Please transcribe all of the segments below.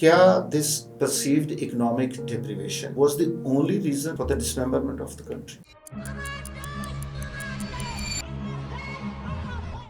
Kya this perceived economic deprivation was the only reason for the dismemberment of the country?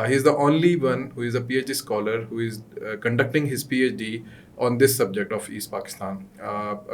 he is the only one who is a PhD scholar who is conducting his PhD on this subject of East Pakistan.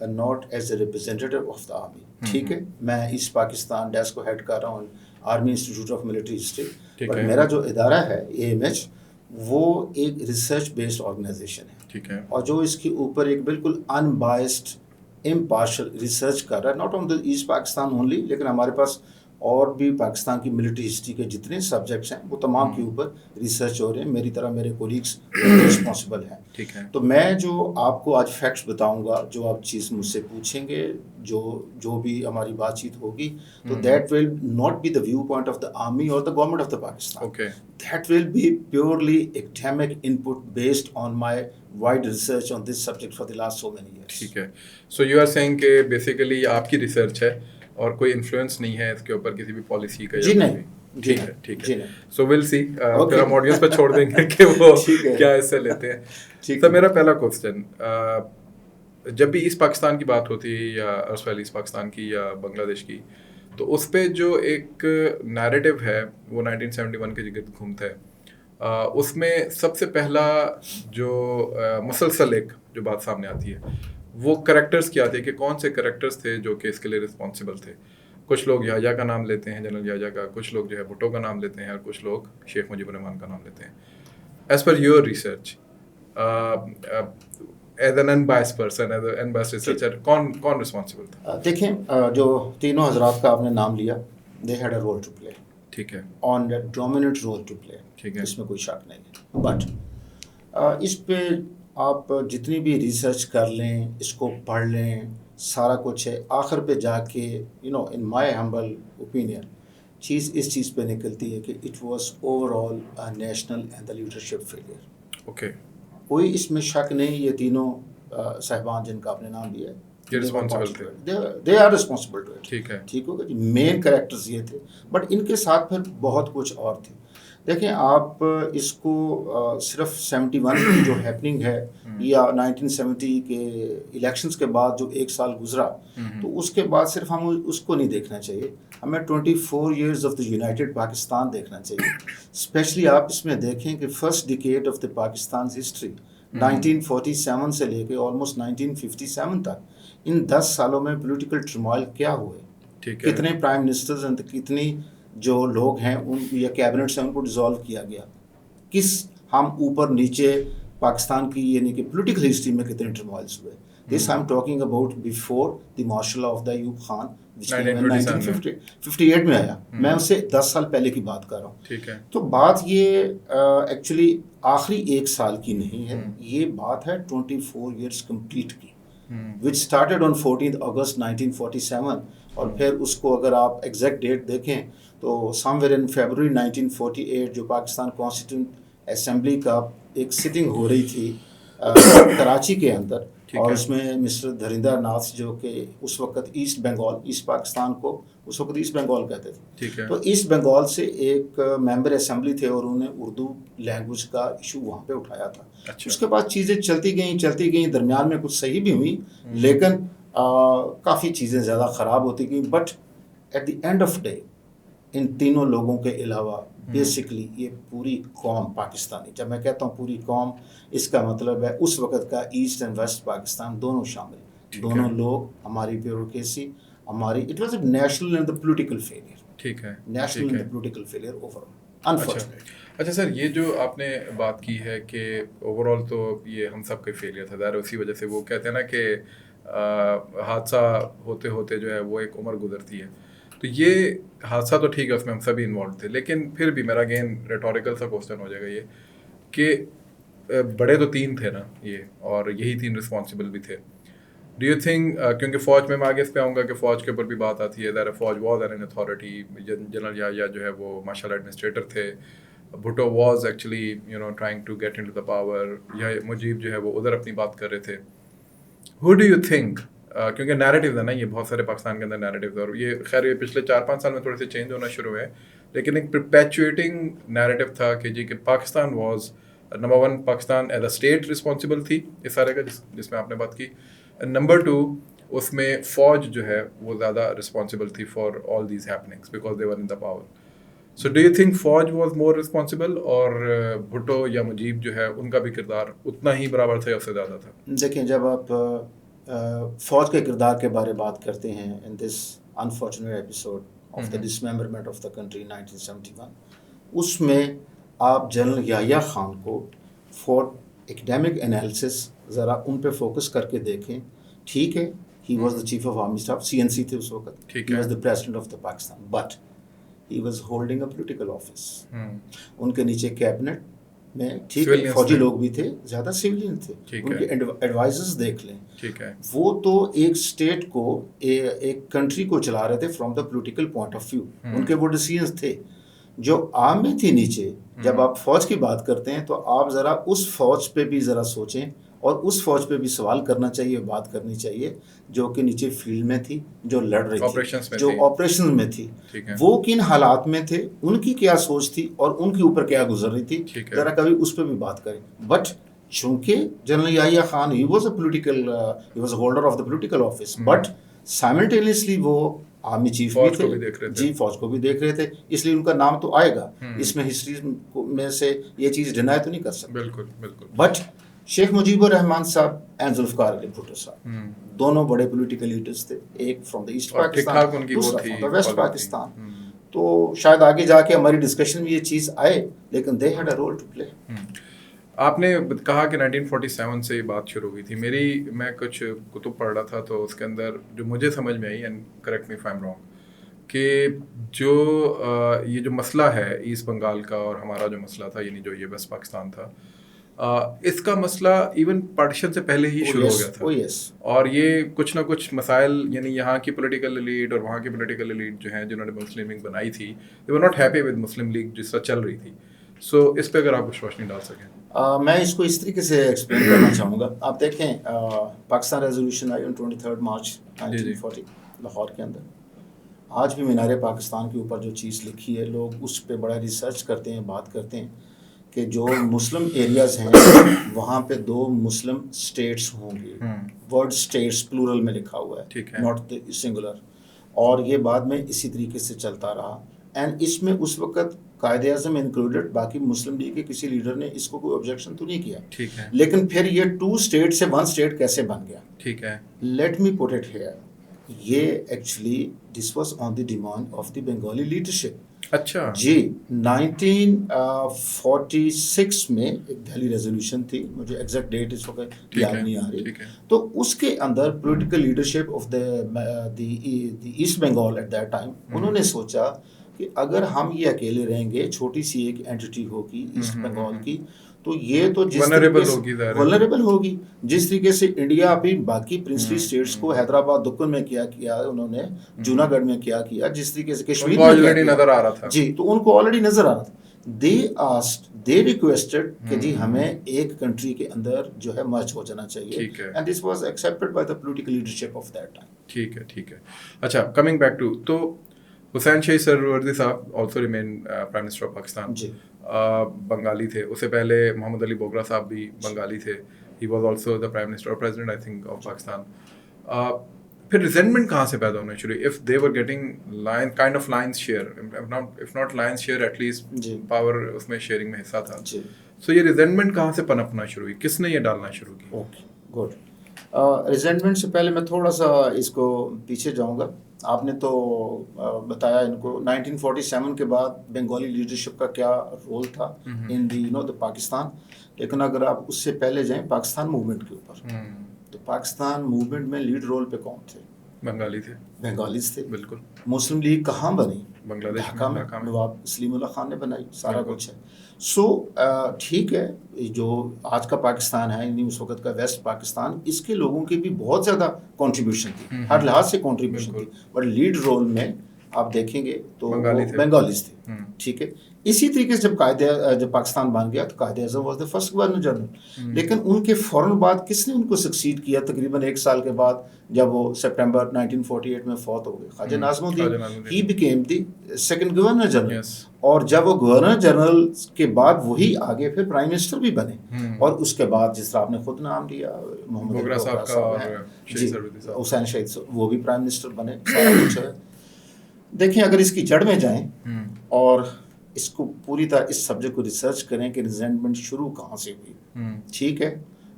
Not as a representative of the army. ٹھیک ہے, میں East Pakistan desk کو head کر رہا ہوں army institute of military history, پر میرا جو ادارہ ہے AMH وہ ایک ریسرچ بیسڈ آرگنائزیشن ہے. ٹھیک ہے, اور جو اس کے اوپر ایک بالکل انبائسڈ امپارشل ریسرچ کر رہا ہے, not on the asset Pakistan only, لیکن ہمارے پاس اور بھی پاکستان کی ملٹری ہسٹری کے جتنے سبجیکٹس ہیں وہ تمام کے اوپر ریسرچ ہو رہے ہیں. میری طرح میرے کولیگس رسپانسبل ہیں. ٹھیک ہے, تو میں جو آپ کو آج فیکٹس بتاؤں گا, جو آپ چیز مجھ سے پوچھیں گے, جو بھی ہماری بات چیت ہوگی, تو that will not be the view point of the army اور the government of the Pakistan. That will be purely academic input based on my wide research on this subject for the last so many years. ٹھیک ہے, so you are seeing کہ basically آپ کی research ہے اور کوئی influence نہیں ہے اس کے اوپر کسی بھی پالیسی کا. جی نہیں, ٹھیک ہے, ٹھیک ہے, سو ول سی, پھر ہم آڈینس پہ چھوڑ دیں گے کہ وہ کیا اس سے لیتے ہیں. سر میرا پہلا کوسچن, جب بھی ایسٹ پاکستان کی بات ہوتی ہے یا ارسویل ایسٹ پاکستان کی یا بنگلہ دیش کی, تو اس پہ جو ایک نیریٹو ہے وہ 1971 کے گرد گھومتا ہے. اس میں سب سے پہلا جو مسلسل ایک جو بات سامنے آتی ہے وہ کریکٹرز کی آتی ہے کہ کون سے کریکٹرز تھے جو کہ اس کے لیے رسپانسبل تھے. کچھ لوگ یحییٰ کا نام لیتے ہیں, جنرل یحییٰ کا, کچھ لوگ جو ہے بھٹو کا نام لیتے ہیں, اور کچھ لوگ شیخ مجیب الرحمان کا نام لیتے ہیں. As per your research, as an unbiased person, as an unbiased researcher, کون رسپانسبل تھا؟ دیکھیں, جو تینوں حضرات کا آپ نے نام لیا, they had a role to play. ٹھیک ہے, on a dominant role to play. ٹھیک ہے, اس میں کوئی شک نہیں ہے. بٹ اس پہ آپ جتنی بھی ریسرچ کر لیں, اس کو پڑھ لیں, سارا کچھ ہے, آخر پہ جا کے ان مائی ہمبل اوپینین چیز اس چیز پہ نکلتی ہے کہ it was over all national and the leadership failure. Okay, کوئی اس میں شک نہیں, یہ تینوں صاحبان جن کا آپ نے نام لیا ہے, they are responsible to it. ٹھیک ہے, ٹھیک ہوگا جی, مین کریکٹرز یہ تھے, بٹ ان کے ساتھ پھر بہت کچھ اور تھے. دیکھیں آپ اس کو صرف 71 کی جو ہیپننگ ہے یا 1970 کے الیکشنز کے بعد جو ایک سال گزرا, تو اس کے بعد صرف ہم اس کو نہیں دیکھنا چاہیے, ہمیں 24 years of the United Pakistan دیکھنا چاہیے. اسپیشلی آپ اس میں دیکھیں کہ first decade of the Pakistan history 1947 سے لے کے آلموسٹ 1957 تک, ان 10 سالوں میں پولیٹیکل ٹرموائل کیا ہوئے, کتنے پرائم منسٹرز ہیں, کتنی جو لوگ ہیں ان یا کیبنٹس ہیں ان کو ڈیزالو کیا گیا, کس ہم اوپر نیچے پاکستان کی یعنی کہ پولیٹیکل ہسٹری میں کتنے ٹرموائلس ہوئے. This I'm talking about before the martial law of the Ayub Khan 1958 میں آیا. میں اس سے 10 سال پہلے کی بات کر رہا ہوں. ٹھیک ہے, تو بات یہ ایکچولی آخری ایک سال کی نہیں ہے, یہ بات ہے 24 ایئرس کمپلیٹ کی, which started on 14th August 1947. اور پھر اس کو اگر آپ ایگزیکٹ ڈیٹ دیکھیں تو سم ویئر ان فیبروری 1948 جو پاکستان کانسٹیٹیوٹ اسمبلی کا ایک سٹنگ ہو رہی تھی کراچی کے اندر, اور اس میں مسٹر دھریندر ناتھ جو کہ اس وقت ایسٹ بنگال, ایسٹ پاکستان کو اس وقت ایسٹ بنگال کہتے تھے, تو ایسٹ بنگال سے ایک ممبر اسمبلی تھے اور انہوں نے اردو لینگویج کا ایشو وہاں پہ اٹھایا تھا. اس کے بعد چیزیں چلتی گئیں, درمیان میں کچھ صحیح بھی ہوئی, لیکن کافی چیزیں زیادہ خراب ہوتی گئیں. But at the end of day ان تینوں لوگوں کے علاوہ بیسکلی یہ پوری قوم پاکستانی, جب میں کہتا ہوں پوری قوم, اس کا مطلب ہے اس وقت کا ایسٹ اینڈ ویسٹ پاکستان دونوں شامل, دونوں لوگ, ہماری بیوروکریسی, ہماری it was a national and the political failure. ٹھیک ہے, national and the political failure over all unfortunately. اچھا سر, یہ جو آپ نے بات کی ہے کہ اوور آل تو یہ ہم سب کا فیلئر تھا, ظاہر اسی وجہ سے وہ کہتے ہیں نا کہ حادثہ ہوتے ہوتے جو ہے وہ ایک عمر گزرتی ہے. تو یہ حادثہ تو ٹھیک ہے, اس میں ہم سبھی انوالو تھے, لیکن پھر بھی میرا اگین ریٹوریکل سا کوسچن ہو جائے گا یہ کہ بڑے تو 3 تھے نا یہ, اور یہی 3 رسپانسبل بھی تھے. ڈو یو تھنک, کیونکہ فوج میں آگے اس پہ آؤں گا کہ فوج کے اوپر بھی بات آتی ہے, ظاہر فوج was an authority, general Yahya جو ہے وہ ماشاء اللہ ایڈمنسٹریٹر تھے, Bhutto was actually trying to get into the power, یا مجیب جو ہے وہ ادھر اپنی بات کر رہے تھے. ہو ڈو یو تھنک, کیونکہ نیریٹیوز ہے نا, یہ بہت سارے پاکستان کے اندر نیریٹیوز, اور یہ خیر یہ پچھلے 4-5 سال میں تھوڑے سے چینج ہونا شروع ہوئے, لیکن ایک پرپیچویٹنگ نیریٹیو تھا کہ جی کہ Pakistan was number 1, Pakistan as a state responsible تھی اس سارے کا جس میں آپ نے بات کی. نمبر 2, اس میں فوج جو ہے وہ زیادہ رسپانسبل تھی for all these happenings because they were in the power. So do you think فوج واز مور رسپانسبل, اور بھٹو یا مجیب جو ہے ان کا بھی کردار اتنا ہی برابر تھا یا اس سے زیادہ تھا؟ دیکھیں, جب آپ فوج کے کردار کے بارے بات کرتے ہیں in this unfortunate episode of the dismemberment of the country 1971. اس میں آپ جنرل یحییٰ خان کو فار ایکڈیمک انالیسس ذرا ان پہ فوکس کر کے دیکھیں. ٹھیک ہے, he was the chief of army staff, CNC تھے اس وقت, he was the president of the Pakistan, but he was holding a political office. ان کے نیچے کیبنٹ میں ٹھیک ہے فوجی لوگ بھی تھے, زیادہ سویلین تھے, ان کے ایڈوائزرز دیکھ لیں. وہ تو ایک اسٹیٹ کو ایک کنٹری کو چلا رہے تھے from the political point of view. ان کے وہ ڈیسیژنز تھے. جو عام میں تھی نیچے, جب آپ فوج کی بات کرتے ہیں تو آپ ذرا اس فوج پہ بھی ذرا سوچیں اور اس فوج پہ بھی سوال کرنا چاہیے, بات کرنی چاہیے جو کہ نیچے فیلڈ میں تھی, جو لڑ رہی تھی, جو آپریشن میں تھی, وہ کن حالات میں تھے, ان کی کیا سوچ تھی اور ان کے اوپر کیا گزر رہی تھی, ذرا کبھی اس پہ بھی بات کریں. بٹ چونکہ general Yahya Khan he was holder of the political office, but simultaneously وہ آرمی چیف بھی تھے, جی فوج کو بھی دیکھ رہے تھے, اس لیے ان کا نام تو آئے گا. اس میں ہسٹری میں سے یہ چیز ڈینائی تو نہیں کر سکتے. بالکل. بٹ شیخ مجیب الرحمان صاحب اینڈ ذوالفقار علی بھٹو صاحب دونوں بڑے پولیٹیکل لیڈرز تھے, ایک فرام دا ایسٹ پاکستان, دوسرا فرام دا ویسٹ پاکستان. تو شاید آگے جا کے ہماری ڈسکشن میں یہ چیز آئے, لیکن they had a role to play. آپ نے کہا کہ 1947 سے یہ بات شروع ہوئی تھی. میں کچھ کتب پڑھ رہا تھا تو اس کے اندر جو مجھے سمجھ میں آئی, and correct me if I'm wrong, کہ یہ جو مسئلہ ہے ایسٹ بنگال کا اور ہمارا جو مسئلہ تھا, یعنی جو یہ ویسٹ پاکستان تھا, اس کا مسئلہ ایون پارٹیشن سے پہلے ہی شروع ہو گیا تھا. اور یہ کچھ نہ کچھ مسائل, یعنی یہاں کی پولیٹیکل ایلیٹ اور وہاں کی پولیٹیکل ایلیٹ جو ہیں جنہوں نے مسلم لیگ بنائی تھی, they were not happy with Muslim League جس طرح چل رہی تھی. سو اس پہ اگر آپ کچھ روشنی ڈال سکیں. میں اس کو اس طریقے سے ایکسپلین کرنا چاہوں گا. آپ دیکھیں, پاکستان ریزولوشن آئی 23 مارچ 1940 لاہور کے اندر. آج بھی مینار پاکستان کے اوپر جو چیز لکھی ہے, لوگ اس پہ بڑا ریسرچ کرتے ہیں, بات کرتے ہیں کہ جو مسلم ایریاز ہیں وہاں پہ 2 مسلم اسٹیٹس ہوں گے. ورڈ اسٹیٹس پلورل میں لکھا ہوا ہے, ناٹ سنگولر. اور یہ بعد میں اسی طریقے سے چلتا رہا. اینڈ اس میں اس وقت قائد اعظم انکلوڈیڈ, باقی مسلم لیگ کے کسی لیڈر نے اس کو کوئی آبجیکشن تو نہیں کیا. لیکن پھر یہ 2 اسٹیٹ سے 1 اسٹیٹ کیسے بن گیا؟ ٹھیک ہے, let me put it here. یہ actually this was on the demand of the Bengali leadership. اچھا جی, 1946 میں ایک دہلی ریزولوشن تھی, مجھے ایگزیکٹ ڈیٹ اس وقت یاد نہیں آ رہی. تو اس کے اندر political leadership of the East Bengal at that time, انہوں نے سوچا کہ اگر ہم یہ اکیلے رہیں گے, چھوٹی سی ایک اینٹی ہوگی ایسٹ بنگال کی, تو یہ تو ولنریبل ہوگی. جس طریقے سے انڈیا ابھی باقی پرنسلی اسٹیٹس کو حیدرآباد دکن میں کیا انہوں نے, جوناگڑھ میں کیا, جس طریقے سے کشمیر میں نظر آ رہا تھا, جی تو ان کو آلریڈی نظر آ رہا تھا. they requested کہ جی ہمیں ایک کنٹری کے اندر جو ہے مرج ہو جانا چاہیے, and this was accepted by the political leadership of that time. ٹھیک ہے. اچھا, کمنگ بیک ٹو, تو حسین شاہی سہروردی صاحب also remain prime minister of Pakistan, Bengali تھے. اس سے پہلے محمد علی بوگرا صاحب بھی بنگالی تھے. He was also the prime minister اور president I think of Pakistan. پھر ریزنٹمنٹ کہاں سے پیدا ہونا شروع ہوئی؟ If they were getting kind of lion's share, if not lion's share at least power اس میں شیئرنگ میں حصہ تھا. سو یہ ریزنٹمنٹ کہاں سے پنپنا شروع ہوئی, کس نے یہ ڈالنا شروع کیا؟ Okay good. ریزنٹمنٹ سے پہلے میں تھوڑا سا اس کو پیچھے جاؤں گا. آپ نے تو بتایا ان کو 1947 کے بعد بنگالی لیڈرشپ کا کیا رول تھا ان دی دا پاکستان. لیکن اگر آپ اس سے پہلے جائیں پاکستان موومنٹ کے اوپر, تو پاکستان موومنٹ میں لیڈ رول پہ کون تھے؟ بنگالیز تھے. بالکل. مسلم لیگ کہاں بنی؟ بنگلہ دیش میں, نواب سلیم اللہ خان نے بنائی, سارا کچھ ہے. سو ٹھیک ہے, جو آج کا پاکستان ہے, یعنی اس وقت کا ویسٹ پاکستان, اس کے لوگوں کی بھی بہت زیادہ کنٹریبیوشن تھی, ہر لحاظ سے کنٹریبیوشن تھی, بٹ لیڈ رول میں آپ دیکھیں گے تو بنگالیز تھے. ٹھیک ہے. اسی طریقے سے جب پاکستان بن گیا تو Quaid-e-Azam was the first governor general. لیکن ان کے فوراً بعد کس نے ان کو سکسیڈ کیا؟ تقریباً 1 سال کے بعد جب وہ سپٹمبر 1948 میں فوت ہو گئے, خواجہ ناظم الدین. He became the second governor general. اور جب وہ گورنر جنرل کے بعد وہی آگے پھر پرائم منسٹر بھی بنے. اور اس کے بعد جس طرح آپ نے خود نام لیا محمد بوگرا صاحب ہیں, حسین شہید, وہ بھی پرائم منسٹر بنے. سارا کچھ ہے. دیکھیں, اگر اس کی جڑ میں جائیں اور اس کو پوری طرح اس سبجیکٹ کو ریسرچ کریں کہ ریزنٹمنٹ شروع کہاں سے ہوئی. ٹھیک ہے,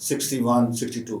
61 62।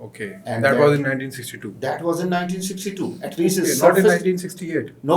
Okay, and that was in 1962. That was in 1962. At least it's not in 1968. No,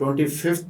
25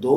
2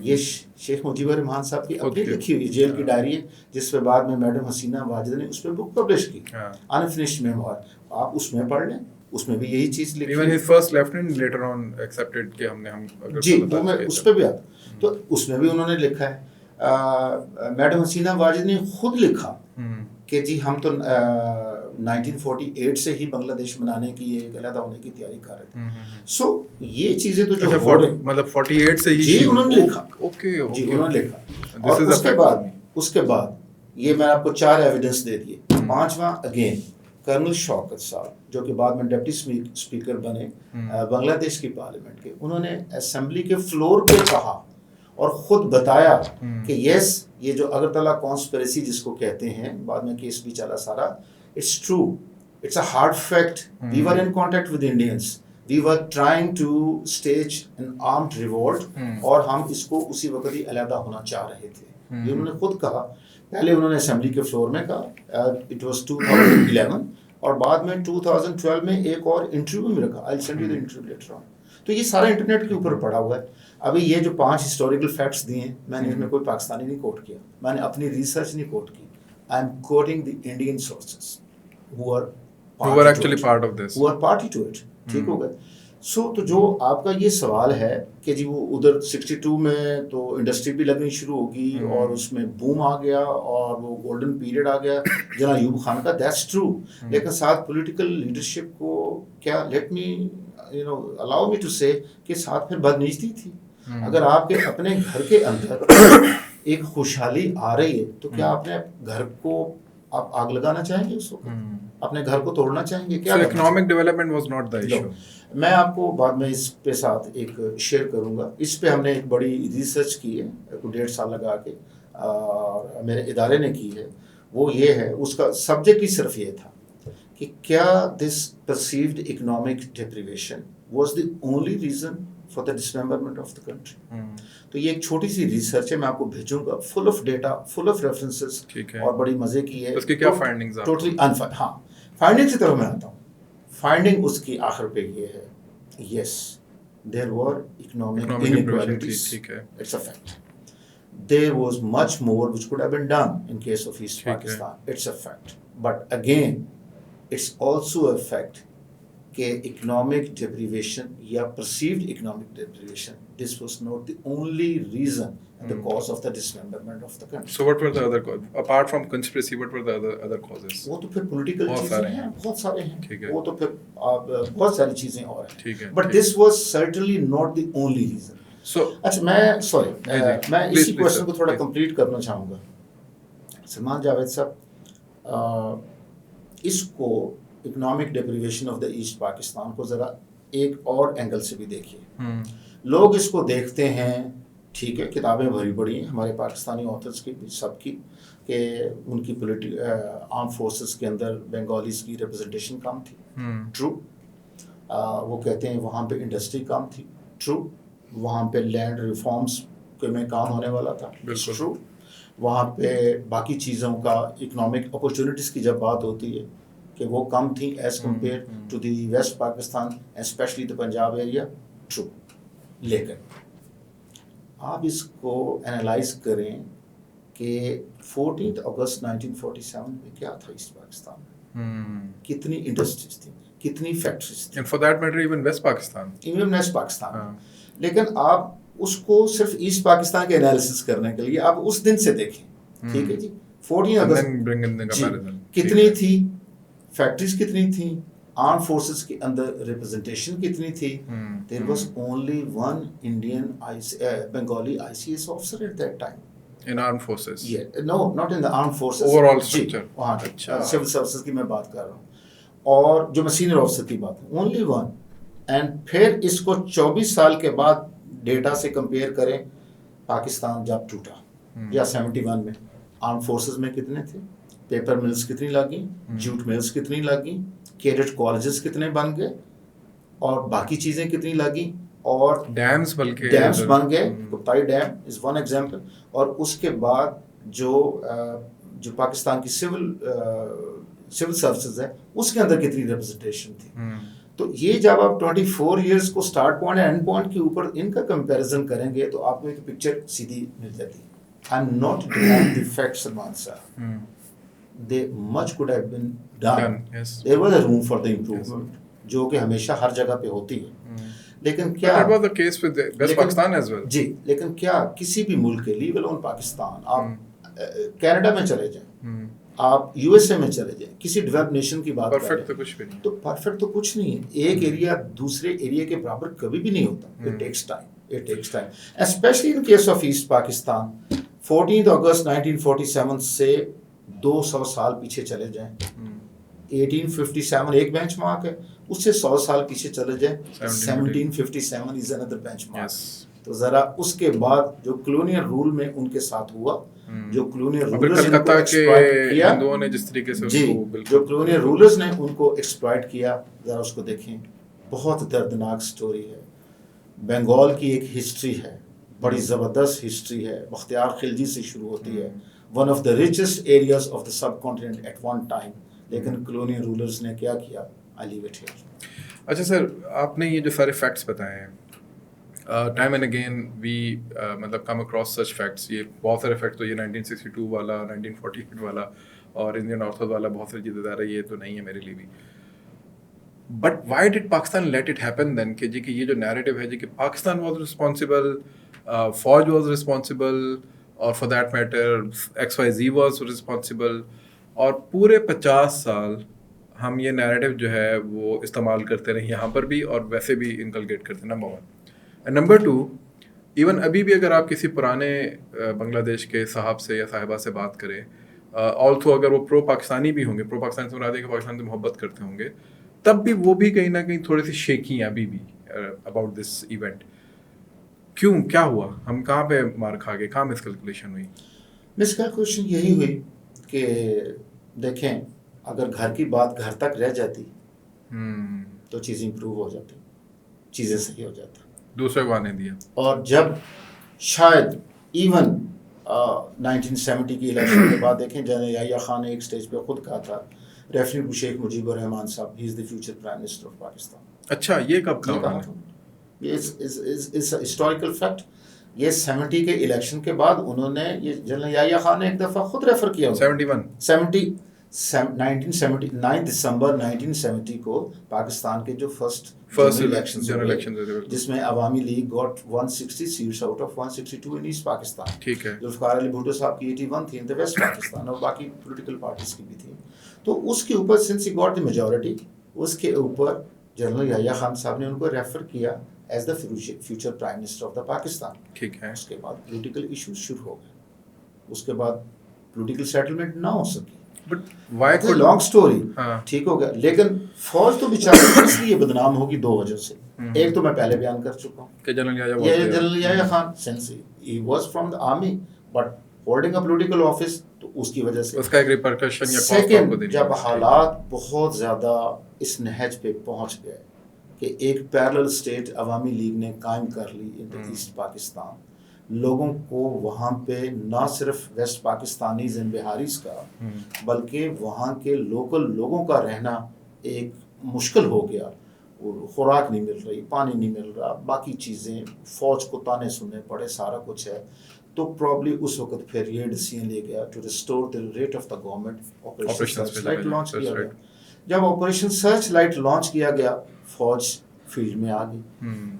یہ شیخ مجیبر رحمان صاحب کی اپنی لکھی ہوئی جیل کی ڈائری ہے جس پہ بعد میں میڈم حسینہ واجد نے اس پہ بک پبلش کی انفنشڈ میموار. آپ اس میں پڑھ لیں, اس میں بھی یہی چیز لکھی ہے. جی وہ میں اس پہ بھی آتا, تو اس میں بھی انہوں نے لکھا ہے. میڈم حسینہ واجد نے خود لکھا کہ جی ہم تو 1948 سے ہی بنگلہ دیش بنانے کی ایک علیحدہ ہونے کی تیاری کر رہے تھے. سو یہ چیزیں تو جو مطلب 48 سے ہی جی انہوں نے لکھا, جی انہوں نے لکھا. اور اس کے بعد یہ میں آپ کو 4 ایویڈنس دے دیے. 5واں اگین کرنل شوکت صاحب جو کہ بعد میں ڈپٹی اسپیکر بنے بنگلہ دیش کی پارلیمنٹ کے, انہوں نے اسمبلی کے فلور پہ کہا اور خود بتایا کہ یس یہ جو اگرتلہ کانسپریسی جس کو کہتے ہیں, بعد میں کیس بھی چلا سارا, it's true, it's a hard fact. We were in contact with Indians, we were trying to stage an armed revolt, اور ہم اس کو اسی وقت ہی علیحدہ ہونا چاہ رہے تھے. یہ انہوں نے خود کہا. پہلے انہوں نے اسمبلی کے فلور میں کہا, اٹ واز 2011, اور بعد میں 2012 میں ایک اور انٹرویو میں رکھا. I send you the interview later on. تو یہ سارا انٹرنیٹ کے اوپر پڑا ہوا ہے. ابھی یہ جو 5 ہسٹوریکل فیکٹس دیے ہیں, میں نے اس میں کوئی پاکستانی نہیں کوٹ کیا, میں نے اپنی ریسرچ نہیں کوٹ کی. I'm quoting the Indian sources who are actually part of this, who are party to it. ٹھیک ہو گئے. سو تو جو آپ کا یہ سوال ہے کہ جی وہ ادھر 62 میں تو انڈسٹری بھی لگنی شروع ہوگی اور اس میں بوم آ گیا اور وہ گولڈن پیریڈ آ گیا جناب ایوب خان کا, دیٹس ٹرو. لیکن ساتھ پولیٹیکل لیڈرشپ کو کیا, let me allow me to say کہ ساتھ پھر بدنیتی تھی. اگر آپ کے اپنے گھر کے اندر ایک خوشحالی آ رہی ہے تو کیا اپنے گھر کو آپ آگ لگانا چاہیں گے, اس وقت اپنے گھر کو توڑنا چاہیں گے کیا؟ Economic development was not the issue. میں آپ کو بعد میں اس پہ ساتھ ایک شیئر کروں گا. اس پہ ہم نے ایک بڑی ریسرچ کی ہے 1.5 سال لگا کے, اور میرے ادارے نے کی ہے. وہ یہ ہے, اس کا سبجیکٹ ہی صرف یہ تھا کہ کیا this perceived economic deprivation was the only reason for the dismemberment of the country. تو یہ ایک چھوٹی سی ریسرچ ہے, میں آپ کو بھیجوں گا, full of data, full of references, اور بڑی مزے کی ہے. اس کی کیا فائنڈنگز ہیں؟ ٹوٹلی ہاں فائنڈنگ کی طرف میں آتا ہوں. فائنڈنگ اس کی آخر پہ یہ ہے, yes there were economic inequalities, it's a fact. There was much more which could have been done in case of East Pakistan, it's a fact. But again it's also a fact کہ economic deprivation یا perceived economic deprivation, this was not the only reason and the cause of the dismemberment of the country. So what were the other causes? Apart from conspiracy, what were the other causes? وہ تو پھر political چیزیں ہیں, بہت سارے ہیں, وہ تو پھر بہت ساری چیزیں اور ہیں. But this was certainly not the only reason. اچھا میں اسی کوشچن کو تھوڑا کمپلیٹ کرنا چاہوں گا. سلمان جاوید صاحب, اس کو economic deprivation of the asset Pakistan کو ذرا ایک اور اینگل سے بھی دیکھیے. لوگ اس کو دیکھتے ہیں, ٹھیک ہے, کتابیں بھری پڑی ہیں ہمارے پاکستانی آتھرس کی بھی, سب کی, کہ ان کی آرم فورسز کے اندر بنگالیز کی ریپرزنٹیشن کم تھی, ٹرو. وہ کہتے ہیں وہاں پہ انڈسٹری کم تھی, ٹرو. وہاں پہ لینڈ ریفارمز میں کام ہونے والا تھا, ٹرو. وہاں پہ باقی چیزوں کا اکنامک اپرچونیٹیز کی جب بات ہوتی ہے کہ وہ کم تھیں as compare to the West Pakistan especially the Punjab area, true. لیکن آپ اس کو انالائز کریں کہ 14 اگست 1947 میں کیا تھا ایسٹ پاکستان میں, کتنی انڈسٹریز تھیں, کتنی فیکٹریز تھیں, for that matter even West Pakistan, even West Pakistan. لیکن آپ اس کو صرف ایسٹ پاکستان کے انالیسس کرنے کے لیے آپ اس دن سے دیکھیں, ٹھیک ہے جی. 14 اگست کتنی تھی فیکٹریز, کتنی تھیں آرم فورسز کے اندر, ریپرزنٹیشن کتنی تھی. There was only one Indian Bengali ICS officer at that time in armed forces. Yeah, no, not in the armed forces. Overall structure. وہاں civil services کی میں بات کر رہا ہوں, اور جو میں سینئر آفیسر کی بات ہوں, اونلی ون. اینڈ پھر اس کو 24 سال کے بعد ڈیٹا سے کمپیئر کریں, پاکستان جب ٹوٹا یا 71 میں آرم فورسز میں کتنے تھے, پیپر ملز کتنی لگیں, جوٹ ملز کتنی لگیں, کیڈٹ کالجز کتنے بن گئے, اور باقی چیزیں کتنی لگیں, اور ڈیمز بلکہ ڈیمز بن گئے. کپتائی ڈیم از ون ایگزامپل. اور اس کے بعد جو پاکستان کی سول سروسز ہے اس کے اندر کتنی ریپرزنٹیشن تھی. تو یہ جب آپ 24 ایئرس کو سٹارٹ پوائنٹ اینڈ پوائنٹ کے اوپر ان کا کمپیریزن کریں گے تو آپ کو ایک پکچر سیدھی مل جاتی ہے. I'm not denying the fact Salman sahab, they much could have been done, there was a room for the improvement جو کہ ہمیشہ ہر جگہ پہ ہوتی ہے. لیکن کیا جی لیکن کیا کسی بھی ملک کے لیول آن پاکستان, آپ کینیڈا میں چلے جائیں, آپ یو ایس اے میں چلے جائیں, کسی ڈیولپ نیشن کی بات کریں تو پرفیکٹ تو کچھ نہیں ہے. ایک ایریا دوسرے ایریا کے برابر کبھی بھی نہیں ہوتا. It takes time. It takes time. Especially in case of East Pakistan. 14 اگست 1947 سے 200 سال پیچھے چلے جائیں. 1857 ایک بینچ مارک ہے, اس سے 100 سال پیچھے چلے جائیں. 1757 is another benchmark. تو ذرا اس کے بعد جو کلونیل رول میں ان کے ساتھ ہوا, جو کلونیل رولرز نے ایکسپلائٹ کیا, ہندوؤں نے جس طریقے سے جی جو کلونیل رولرز نے ان کو ایکسپلائٹ کیا, ذرا اس کو دیکھیں. بہت دردناک سٹوری ہے. بنگال کی ایک ہسٹری ہے, بڑی زبردست ہسٹری ہے, بختیار خلجی سے شروع ہوتی ہے. One of the richest areas of the subcontinent at one time. لیکن کلونیل رولرز نے کیا کیا, آئی لیو اٹ ہیئر. اچھا سر, آپ نے یہ جو سارے فیکٹس بتائے ہیں, ٹائم اینڈ اگین وی مطلب کم اکراس سچ فیکٹس. یہ بہت سارے فیکٹس تو یہ 1962 والا, 1948 والا اور انڈین آرتھوڈاکس والا, بہت ساری چیزیں ظاہر ہے یہ تو نہیں ہے میرے لیے بھی. But why did Pakistan let it happen then, کہ جی کہ یہ جو نیریٹو ہے جی کہ پاکستان واز رسپانسبل, فوج واز رسپانسبل, اور for that matter XYZ was responsible, اور پورے 50 سال ہم یہ نیریٹو جو ہے وہ استعمال کرتے رہے یہاں پر بھی اور ویسے بھی انکلکیٹ کرتے. نمبر 1. اینڈ نمبر 2, ایون ابھی بھی اگر آپ کسی پرانے بنگلہ دیش کے صاحب سے یا صاحبہ سے بات کریں, آلسو اگر وہ پرو پاکستانی بھی ہوں گے, پرو پاکستانی سے مراد ہے کہ پاکستان سے محبت کرتے ہوں گے, تب بھی وہ بھی کہیں نہ کہیں تھوڑے سی شیکی ہیں ابھی بھی اباؤٹ دس ایونٹ. کیوں, کیا ہوا, ہم کہاں پہ مار کھا گئے, کہاں مس کیلکولیشن ہوئی؟ مس کیلکولیشن یہی ہوئی کہ دیکھیں اگر گھر کی بات گھر تک رہ جاتی تو چیزیں امپروو ہو جاتی, چیزیں صحیح ہو جاتی. دوسرے کو آنے دیا. اور جب شاید ایون 1970 کی الیکشن کے بعد دیکھیں جنرل یحییٰ خان نے ایک سٹیج پہ خود کہا تھا, referring to Sheikh Mujibur Rahman sahab, he is the future prime minister of Pakistan. اچھا, یہ کب کہا؟ یہ ہسٹوریکل فیکٹ. یہ 70 کے الیکشن کے بعد انہوں نے, یہ جنرل یحییٰ خان نے ایک دفعہ خود ریفر کیا. 1979 دسمبر 1970 کو پاکستان کے جو فرسٹ جنرل الیکشن جس میں Awami League got 160 seats out of 162 in East Pakistan. ٹھیک ہے. ذوالفقار علی بھٹو صاحب کی 81 تھی ان دا ویسٹ پاکستان, اور باقی پولیٹیکل پارٹیز کی بھی تھی. تو اس کے اوپر since he got the majority, اس کے اوپر جنرل یحییٰ خان صاحب نے ان کو ریفر کیا as the future prime minister of the Pakistan. ٹھیک ہے. اس کے بعد پولیٹیکل ایشوز شروع ہو گئے, اس کے بعد پولیٹیکل سیٹلمنٹ نہ ہو سکی. بٹ وائی لانگ اسٹوری, ٹھیک ہو گیا. لیکن فوج تو بیچارہ اس لیے بدنام ہوگی 2 وجہ سے. ایک تو میں پہلے بیان کر چکا ہوں کہ general Yahya Khan since he was from the army but holding a political office, تو اس کی وجہ سے اس کا ایک ریپرکشن یا سیکنڈ جب حالات بہت زیادہ اس نہج پہ پہنچ گئے کہ ایک پیرلل اسٹیٹ عوامی لیگ نے قائم کر لی ان دا ایسٹ پاکستان, لوگوں کو وہاں پہ نہ صرف ویسٹ پاکستانیز اینڈ بہاریز کا بلکہ وہاں کے لوکل لوگوں کا رہنا ایک مشکل ہو گیا. خوراک نہیں مل رہی, پانی نہیں مل رہا, باقی چیزیں, فوج کو تانے سننے پڑے, سارا کچھ ہے. تو پرابلی اس وقت پھر یہ ڈیسیژن لے گیا to restore the writ of the government. Operation search light launch کیا گیا. جب آپریشن سرچ لائٹ لانچ کیا گیا فوج فیلڈ میں آ گئی.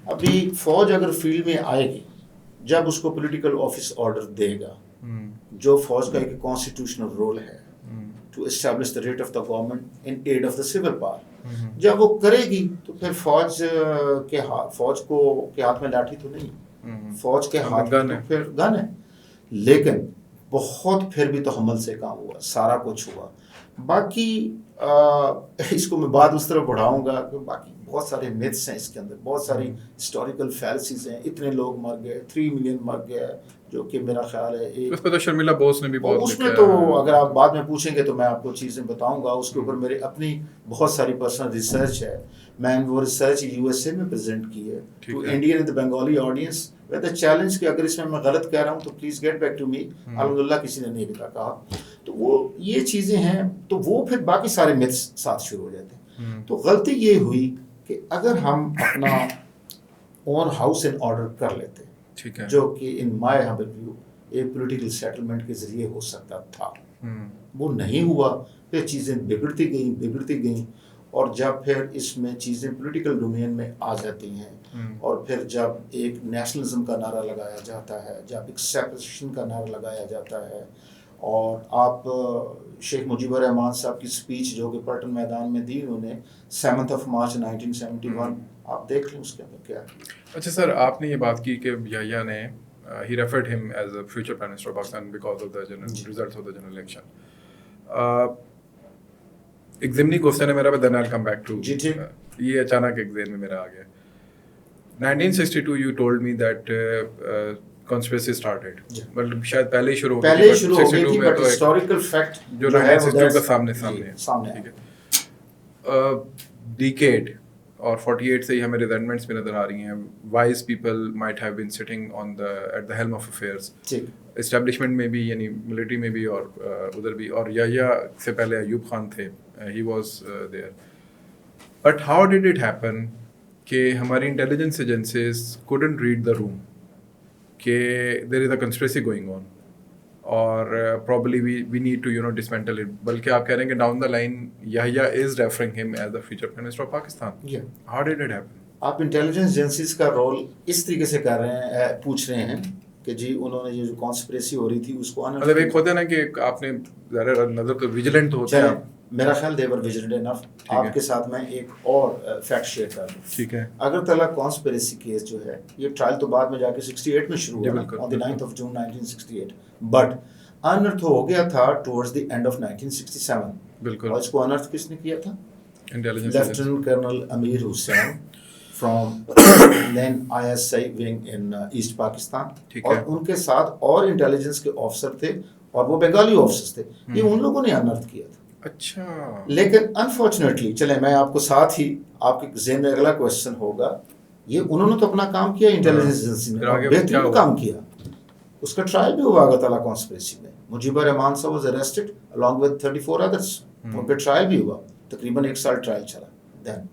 ابھی فوج اگر فیلڈ میں آئے گی جب اس کو پولیٹیکل آفس آرڈر دے گا, جو فوج کا ایک کانسٹیٹیوشنل رول ہے to establish the writ of the government in aid of the civil power, جب وہ کرے گی تو پھر فوج کے ہاتھ میں لاٹھی تو نہیں, فوج کے ہاتھ میں تو پھر گن ہے. لیکن بہت پھر بھی تو حمل سے کام ہوا, سارا کچھ ہوا. باقی اس کو میں بعد اس طرح بڑھاؤں گا کہ باقی بہت سارے میتھس ہیں اس کے اندر, بہت ساری ہسٹوریکل فیلسیز ہیں. اتنے لوگ مر گئے, 3 ملین مر گئے, جو کہ میرا خیال ہے اس پہ تو شرمیلا بوس نے بھی بہت اس میں تو اگر آپ بعد میں پوچھیں گے تو میں آپ کو چیزیں بتاؤں گا. اس کے اوپر میرے اپنی بہت ساری پرسنل ریسرچ ہے. میں نے وہ ریسرچ USA میں پریزنٹ کی ہے to Indian and Bengali audience with a challenge کہ اگر اس میں غلط کہہ رہا ہوں تو please get back to me. الحمدللہ کسی نے نہیں بتا کہا. تو وہ یہ چیزیں ہیں, تو وہ پھر باقی سارے میتھس ساتھ شروع ہو جاتے ہیں. تو غلطی یہ ہوئی کہ اگر ہم اپنا اون ہاؤس ان آرڈر کر لیتے, ٹھیک ہے, جو کہ ان مائی ہمبل ویو ایک پولیٹیکل سیٹلمنٹ کے ذریعے ہو سکتا تھا, وہ نہیں ہوا. پھر چیزیں بگڑتی گئیں, اور جب پھر اس میں چیزیں پولیٹیکل ڈومین میں آ جاتی ہیں, اور پھر جب ایک نیشنلزم کا نعرہ لگایا جاتا ہے, جب ایک سیپریشن کا نعرہ لگایا جاتا ہے, اور آپ شیخ مجیب الرحمان صاحب کی اسپیچ جو کہ پلٹن میدان میں دی انہوں نے 7 مارچ 1971, آپ دیکھ لیں اس کے اندر کیا. اچھا سر, آپ نے یہ بات کی کہ یحییٰ نے he referred him as a future prime minister of Pakistan because of the results of the general election. ایک ضمنی کوسچن ہے میرا, but then I'll come back to یہ اچانک ایک ذہن میں میرا آ گیا. 1962 you told me that conspiracy started, مطلب شاید پہلے ہی شروع ہو گئی تھی, بٹ ہسٹوریکل فیکٹ جو 1962 کا سامنے ٹھیک ہے. ڈیکیڈ اور 48 سے ہی ہمیں ریزنٹمنٹس بھی نظر آ رہی ہیں. Wise people might have been sitting on the at the helm of affairs, establishment میں بھی, یعنی ملٹری میں بھی اور ادھر بھی. اور یحییٰ سے پہلے ایوب خان تھے, he was there. But how did it happen کہ ہماری intelligence agencies couldn't read the room کہ there is a conspiracy going on, اور probably we need to dismantle it. بلکہ آپ کہہ رہے ہیں کہ down the line Yahya is referring him as the future prime minister of Pakistan. How did it happen? آپ intelligence agencies کا role اس طریقے سے کر رہے ہیں, پوچھ رہے ہیں کہ جی انہوں نے یہ جو کانسپریسی ہو رہی تھی اس کو مطلب ایک ہوتا ہے نا کہ آپ نے ظاہر نظر تو ویجیلنٹ ہوتے ہیں. میرا خیال they were vigilant enough. آپ کے ساتھ میں ایک اور فیکٹ شیئر کر دوں. ٹھیک ہے. اگرتلہ کانسپریسی کیس جو ہے یہ ٹرائل تو بعد میں جا کے 68 میں شروع ہوا, on the 9th of June 1968, but انرتھ ہو گیا تھا ٹورڈز دی اینڈ آف 1967. بالکل. اور اس کو انرتھ کس نے کیا تھا؟ Lieutenant colonel Amir Hussain from then ISI wing in East Pakistan, اور ان کے ساتھ اور انٹیلیجنس کے آفسر تھے, اور وہ بنگالی آفسرز تھے. یہ ان لوگوں نے انرتھ کیا تھا. اچھا. لیکن انفارچونیٹلی, چلیں میں آپ کو ساتھ ہی آپ کے ذہن میں اگلا کوشچن ہوگا, یہ انہوں نے تو اپنا کام کیا, انٹیلیجنس ایجنسی نے بہترین کام کیا. اس کا ٹرائل بھی ہوا اگرتلہ کانسپریسی میں. مجیب الرحمان صاحب was arrested along with 34 others. ان پہ ٹرائل بھی ہوا, تقریباً 1 سال ٹرائل چلا. دین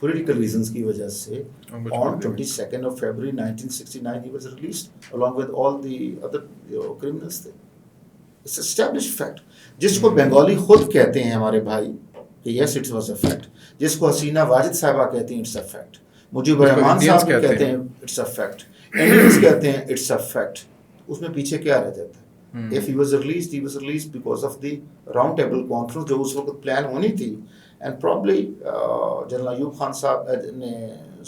پولیٹیکل ریزنس کی وجہ سے on 22nd of February 1969 he was released along with all the other criminals there. It's established fact. جس کو بنگالی خود کہتے ہیں ہمارے بھائی کہ yes it was a fact, جس کو حسینہ واجد صاحبہ کہتے ہیں it's a fact, Mujeeb Rahman صاحب کہتے ہیں it's a fact, انڈینز کہتے ہیں it's a fact. اس میں پیچھے کیا رہ جاتا ہے؟ if he was released because of the round table conference جو اس وقت پلان ہونی تھی, and probably general Ayub Khan صاحب نے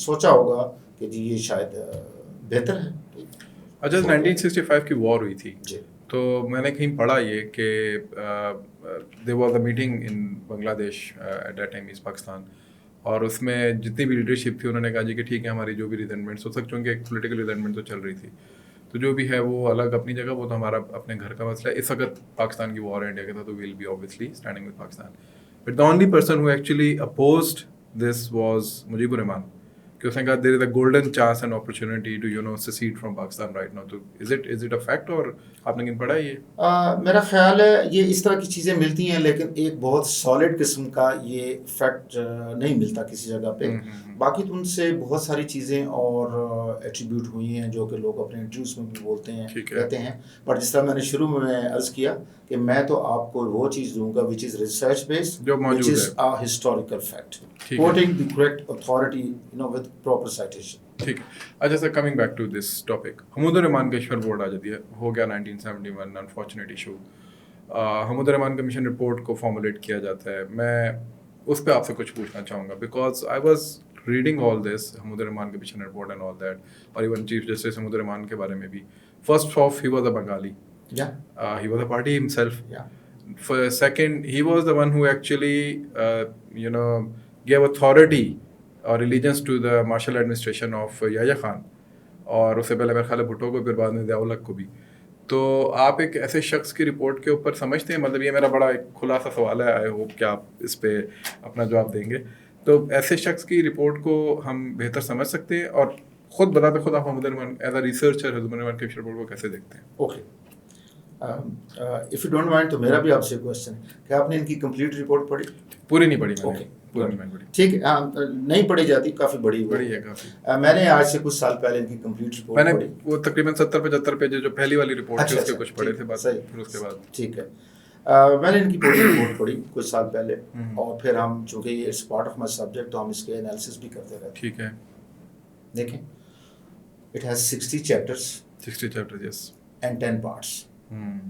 سوچا ہوگا کہ جی یہ شاید بہتر ہے. اچھا 1965 کی وار ہوئی تھی, تو میں نے کہیں پڑھا یہ کہ there was a meeting in بنگلہ دیش at that time East Pakistan, اور اس میں جتنی بھی لیڈرشپ تھی انہوں نے کہا جی کہ ٹھیک ہے ہماری جو بھی ریزنٹمنٹس ہو سکتے ہیں, کہ ایک پولیٹیکل ریزنٹمنٹ تو چل رہی تھی, تو جو بھی ہے وہ الگ اپنی جگہ, وہ تو ہمارا اپنے گھر کا مسئلہ ہے. اس وقت پاکستان کی وار انڈیا کے تھا, تو we'll be obviously standing with Pakistan. But the only person who actually opposed this was Mujibur Rahman, کہ اس نے کہا there is a golden chance and opportunity to secede from Pakistan right now. تو is it a fact, اور آپ نے کہیں پڑھا یہ؟ میرا خیال ہے یہ اس طرح کی چیزیں ملتی ہیں, لیکن ایک بہت سالڈ قسم کا یہ فیکٹ نہیں ملتا کسی جگہ پہ. باقی تو ان سے بہت ساری چیزیں اور ایٹریبیوٹ ہوئی ہیں جو کہ لوگ اپنے انٹرویوز میں بھی بولتے ہیں, کہتے ہیں. بٹ جس طرح میں نے شروع میں عرض کیا کہ میں تو آپ کو وہ چیز دوں گا which is research based, which is a historical fact, quoting the correct authority with proper citation. ٹھیک ہے. اچھا sir, coming back to this topic, Hamoodur Rahman commission report آ جاتی ہے, ہو گیا 1971 unfortunate issue. Hamoodur Rahman commission report کو فارمولیٹ کیا جاتا ہے. میں اس پہ آپ سے کچھ پوچھنا چاہوں گا, because I was reading all this Hamoodur Rahman commission report and all that, اور even chief justice Hamoodur Rahman کے بارے میں بھی. First of, he was a Bengali, he was a party himself. For second, he was the one who actually gave authority or allegiance to the martial administration of Yahya Khan, اور اس سے پہلے میرے خیال ہے بھٹو کو, پھر بعد میں ضیاء الحق کو بھی. تو آپ ایک ایسے شخص کی رپورٹ کے اوپر سمجھتے ہیں, مطلب یہ میرا بڑا ایک کھلا سا سوال ہے, آئی ہوپ کہ آپ اس پہ اپنا جواب دیں گے. تو ایسے شخص کی رپورٹ کو ہم بہتر سمجھ سکتے ہیں, اور خود بتاتے خود آپ حمود الرحمان ایز اے ریسرچر حمود الرحمان کی رپورٹ کو کیسے دیکھتے ہیں؟ Okay, if you don't mind, تو میرا بھی آپ سے کوشچن ہے کہ آپ نے ان کی کمپلیٹ رپورٹ پڑھی؟ پوری نہیں پڑھی. اوکے, ٹھیک ہے, نہیں پڑھی جاتی, کافی بڑی ہے کافی. میں نے آج سے کچھ سال پہلے ان کی کمپلیٹ رپورٹ میں نے پڑھی. وہ تقریباً 70-75 پیج جو پہلی والی رپورٹ تھی اس کے کچھ پڑھے تھے بعد, پھر اس کے بعد ٹھیک ہے. میں نے ان کی پوری رپورٹ پڑھی کچھ سال پہلے, اور پھر ہم چونکہ یہ it's part of my subject تو ہم اس کے انالیسس بھی کرتے رہتے. ٹھیک ہے. دیکھیں, it has 60 chapters, 60 chapters, yes, and 10 parts.